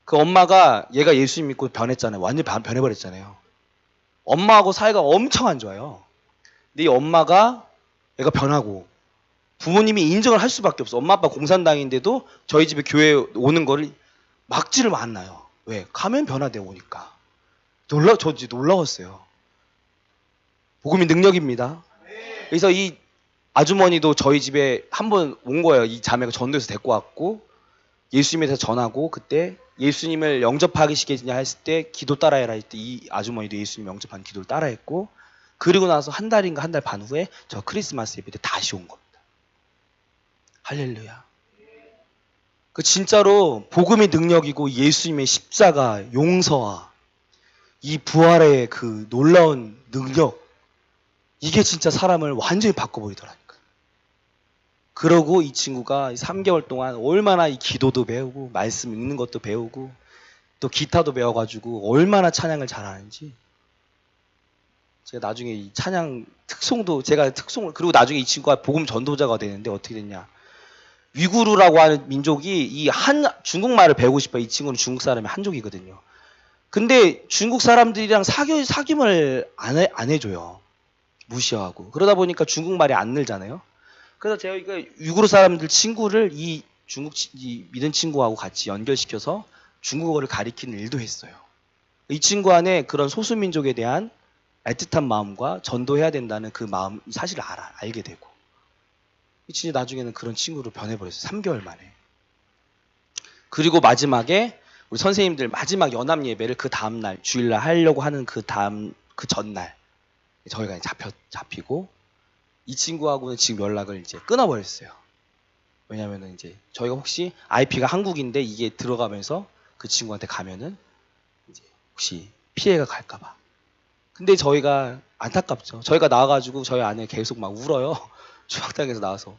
그 엄마가 얘가 예수 믿고 변했잖아요. 완전히 변해버렸잖아요. 엄마하고 사이가 엄청 안 좋아요. 근데 이 엄마가 얘가 변하고 부모님이 인정을 할 수밖에 없어. 엄마 아빠 공산당인데도 저희 집에 교회에 오는 거를 막지를 않나요. 왜? 가면 변화돼 오니까. 저 놀라웠어요. 복음이 능력입니다. 그래서 이 아주머니도 저희 집에 한번 온 거예요. 이 자매가 전도에서 데리고 왔고 예수님에 대해서 전하고, 그때 예수님을 영접하기 시키냐 했을 때 기도 따라해라 했을 때 이 아주머니도 예수님 영접한 기도를 따라했고, 그리고 나서 한 달인가 한 달 반 후에 저 크리스마스 예배 때 다시 온 겁니다. 할렐루야. 그 진짜로 복음이 능력이고 예수님의 십자가 용서와 이 부활의 그 놀라운 능력, 이게 진짜 사람을 완전히 바꿔버리더라니까. 그러고 이 친구가 3개월 동안 얼마나 이 기도도 배우고 말씀 읽는 것도 배우고 또 기타도 배워가지고 얼마나 찬양을 잘하는지. 제가 나중에 이 찬양 특송을, 그리고 나중에 이 친구가 복음 전도자가 되는데 어떻게 됐냐. 위구르라고 하는 민족이 이 중국말을 배우고 싶어요. 이 친구는 중국 사람이 한족이거든요. 근데 중국 사람들이랑 사귐을 안 해줘요. 무시하고. 그러다 보니까 중국말이 안 늘잖아요. 그래서 제가 이거 위구르 사람들 친구를 이 믿은 친구하고 같이 연결시켜서 중국어를 가리키는 일도 했어요. 이 친구 안에 그런 소수민족에 대한 애틋한 마음과 전도해야 된다는 그 마음, 사실을 알게 되고. 이 친구 나중에는 그런 친구로 변해버렸어요. 3개월 만에. 그리고 마지막에 우리 선생님들 마지막 연합 예배를 그 다음날 주일날 하려고 하는 그 전날 저희가 잡히고 이 친구하고는 지금 연락을 이제 끊어버렸어요. 왜냐면은 이제 저희가 혹시 IP가 한국인데 이게 들어가면서 그 친구한테 가면은 이제 혹시 피해가 갈까봐. 근데 저희가 안타깝죠. 저희가 나와가지고 저희 아내 계속 막 울어요. 추박당에서 나와서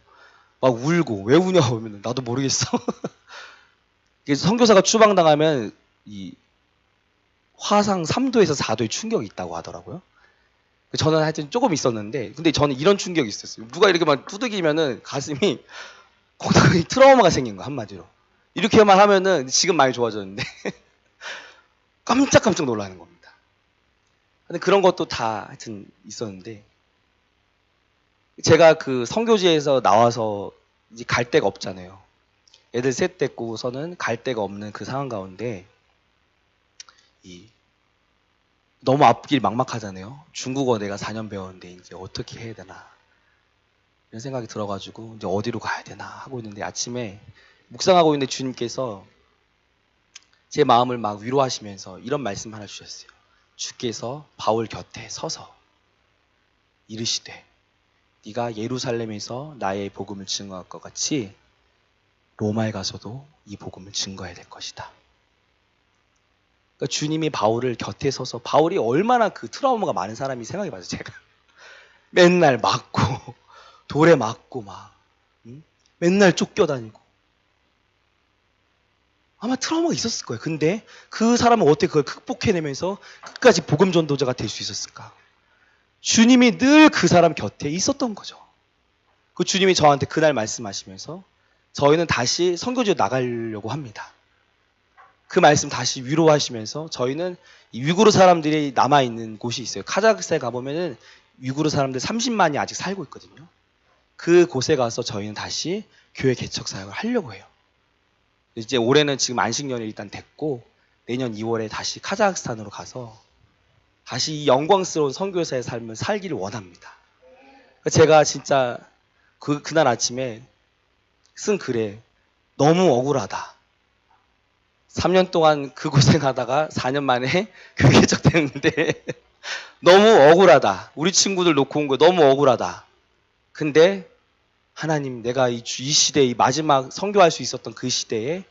막 울고. 왜 우냐 하면 나도 모르겠어. 선교사가 추방당하면 이 화상 3도에서 4도의 충격이 있다고 하더라고요. 저는 하여튼 조금 있었는데, 근데 저는 이런 충격이 있었어요. 누가 이렇게 막 두들기면은 가슴이 거기 트라우마가 생긴 거, 한마디로. 이렇게만 하면은 지금 많이 좋아졌는데 깜짝깜짝 놀라는 겁니다. 근데 그런 것도 다 하여튼 있었는데, 제가 그 선교지에서 나와서 이제 갈 데가 없잖아요. 애들 셋 데리고서는 갈 데가 없는 그 상황 가운데 너무 앞길이 막막하잖아요. 중국어 내가 4년 배웠는데 이제 어떻게 해야 되나 이런 생각이 들어가지고 이제 어디로 가야 되나 하고 있는데, 아침에 묵상하고 있는데 주님께서 제 마음을 막 위로하시면서 이런 말씀 하나 주셨어요. 주께서 바울 곁에 서서 이르시되 네가 예루살렘에서 나의 복음을 증거할 것 같이 로마에 가서도 이 복음을 증거해야 될 것이다. 그러니까 주님이 바울을 곁에 서서, 바울이 얼마나 그 트라우마가 많은 사람이 생각해봐요. 제가 맨날 맞고 돌에 맞고 막 맨날 쫓겨다니고 아마 트라우마가 있었을 거예요. 근데 그 사람은 어떻게 그걸 극복해내면서 끝까지 복음 전도자가 될 수 있었을까? 주님이 늘 그 사람 곁에 있었던 거죠. 그 주님이 저한테 그날 말씀하시면서 저희는 다시 선교지로 나가려고 합니다. 그 말씀 다시 위로하시면서 저희는 이 위구르 사람들이 남아있는 곳이 있어요. 카자흐스탄에 가보면은 위구르 사람들 30만이 아직 살고 있거든요. 그 곳에 가서 저희는 다시 교회 개척 사역을 하려고 해요. 이제 올해는 지금 안식년이 일단 됐고 내년 2월에 다시 카자흐스탄으로 가서 다시 이 영광스러운 선교사의 삶을 살기를 원합니다. 제가 진짜 그날 아침에 쓴 글에 너무 억울하다. 3년 동안 그 고생하다가 4년 만에 교회 개척됐는데 너무 억울하다. 우리 친구들 놓고 온 거 너무 억울하다. 근데 하나님, 내가 이 시대에 이 마지막 선교할 수 있었던 그 시대에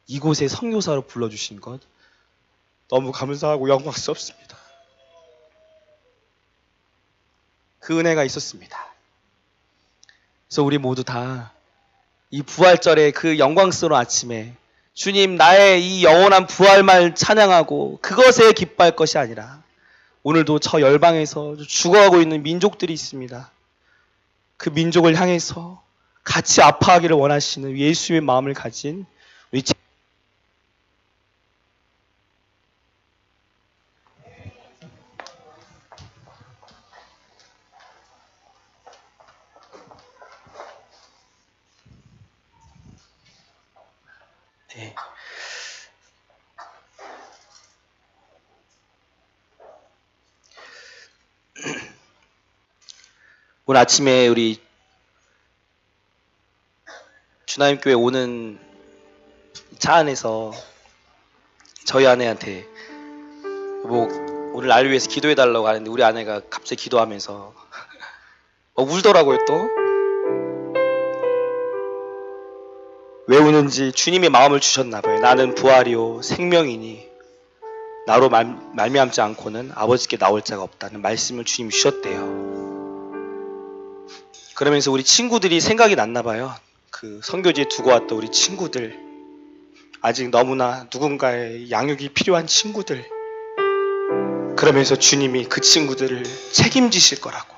이곳에 선교사로 불러주신 것 너무 감사하고 영광스럽습니다. 그 은혜가 있었습니다. 그래서 우리 모두 다 이 부활절의 그 영광스러운 아침에 주님, 나의 이 영원한 부활만 찬양하고 그것에 기뻐할 것이 아니라 오늘도 저 열방에서 죽어가고 있는 민족들이 있습니다. 그 민족을 향해서 같이 아파하기를 원하시는 예수의 마음을 가진 우리 네. 오늘 아침에 우리 주나님교회 오는 차 안에서 저희 아내한테 오늘 나를 위해서 기도해달라고 하는데 우리 아내가 갑자기 기도하면서 울더라고요. 또 왜 우는지 주님의 마음을 주셨나봐요. 나는 부활이요 생명이니 나로 말미암지 않고는 아버지께 나올 자가 없다는 말씀을 주님이 주셨대요. 그러면서 우리 친구들이 생각이 났나봐요. 그 선교지에 두고 왔던 우리 친구들, 아직 너무나 누군가의 양육이 필요한 친구들, 그러면서 주님이 그 친구들을 책임지실 거라고,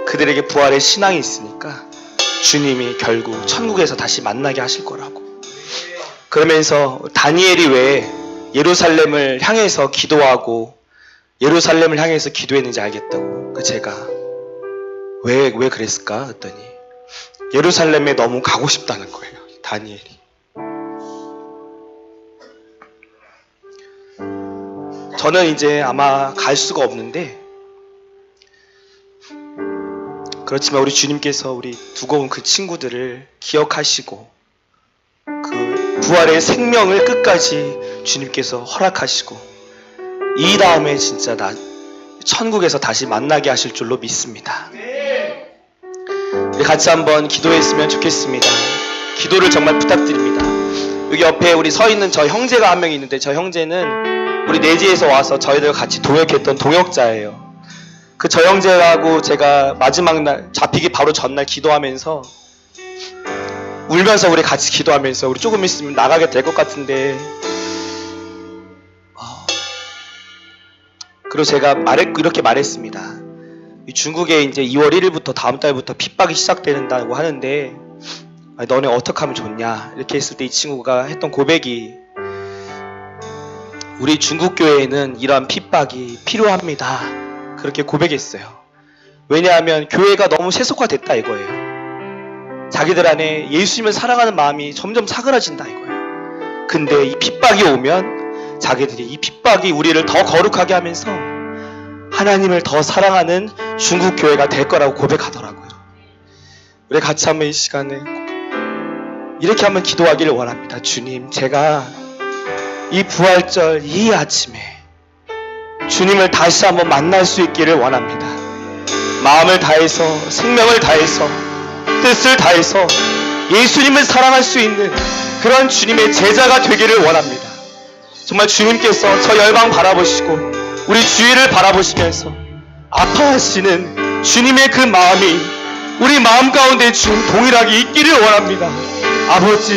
그들에게 부활의 신앙이 있으니까 주님이 결국 천국에서 다시 만나게 하실 거라고, 그러면서 다니엘이 왜 예루살렘을 향해서 기도하고 예루살렘을 향해서 기도했는지 알겠다고. 제가 왜 그랬을까 했더니 예루살렘에 너무 가고 싶다는 거예요, 다니엘이. 저는 이제 아마 갈 수가 없는데, 그렇지만 우리 주님께서 우리 두고 온 그 친구들을 기억하시고 그 부활의 생명을 끝까지 주님께서 허락하시고 이 다음에 진짜 천국에서 다시 만나게 하실 줄로 믿습니다. 우리 같이 한번 기도했으면 좋겠습니다. 기도를 정말 부탁드립니다. 여기 옆에 우리 서 있는 저 형제가 한 명 있는데, 저 형제는 우리 내지에서 와서 저희들 같이 동역했던 동역자예요. 그 저 형제하고 제가 마지막 날 잡히기 바로 전날 기도하면서 울면서 우리 같이 기도하면서 우리 조금 있으면 나가게 될 것 같은데, 그리고 제가 이렇게 말했습니다. 중국에 이제 2월 1일부터 다음 달부터 핍박이 시작된다고 하는데 너네 어떻게 하면 좋냐, 이렇게 했을 때 이 친구가 했던 고백이, 우리 중국 교회에는 이러한 핍박이 필요합니다, 그렇게 고백했어요. 왜냐하면 교회가 너무 세속화됐다 이거예요. 자기들 안에 예수님을 사랑하는 마음이 점점 사그라진다 이거예요. 근데 이 핍박이 오면 자기들이 이 핍박이 우리를 더 거룩하게 하면서 하나님을 더 사랑하는 중국 교회가 될 거라고 고백하더라고요. 우리 같이 한번 이 시간에 이렇게 한번 기도하기를 원합니다. 주님, 제가 이 부활절 이 아침에 주님을 다시 한번 만날 수 있기를 원합니다. 마음을 다해서, 생명을 다해서, 뜻을 다해서 예수님을 사랑할 수 있는 그런 주님의 제자가 되기를 원합니다. 정말 주님께서 저 열방 바라보시고 우리 주위를 바라보시면서 아파하시는 주님의 그 마음이 우리 마음 가운데 동일하게 있기를 원합니다. 아버지,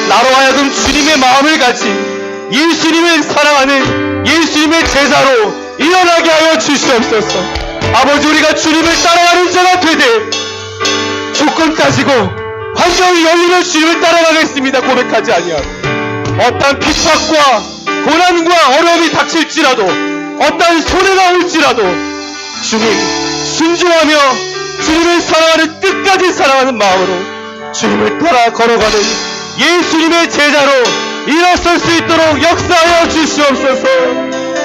나로 하여금 주님의 마음을 가진 예수님을 사랑하는 예수님의 제자로 일어나게 하여 주시옵소서. 아버지, 우리가 주님을 따라가는 자가 되되 조건 따지고 환경이 열리면 주님을 따라가겠습니다. 고백하지 아니하고 어떠한 핍박과 고난과 어려움이 닥칠지라도 어떠한 손해가 올지라도 주님 순종하며 주님을 사랑하는 끝까지 사랑하는 마음으로 주님을 따라 걸어가는 예수님의 제자로 일어설 수 있도록 역사하여 주시옵소서.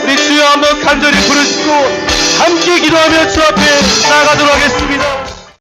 우리 주여 한번 간절히 부르시고 함께 기도하며 주 앞에 나아가도록 하겠습니다.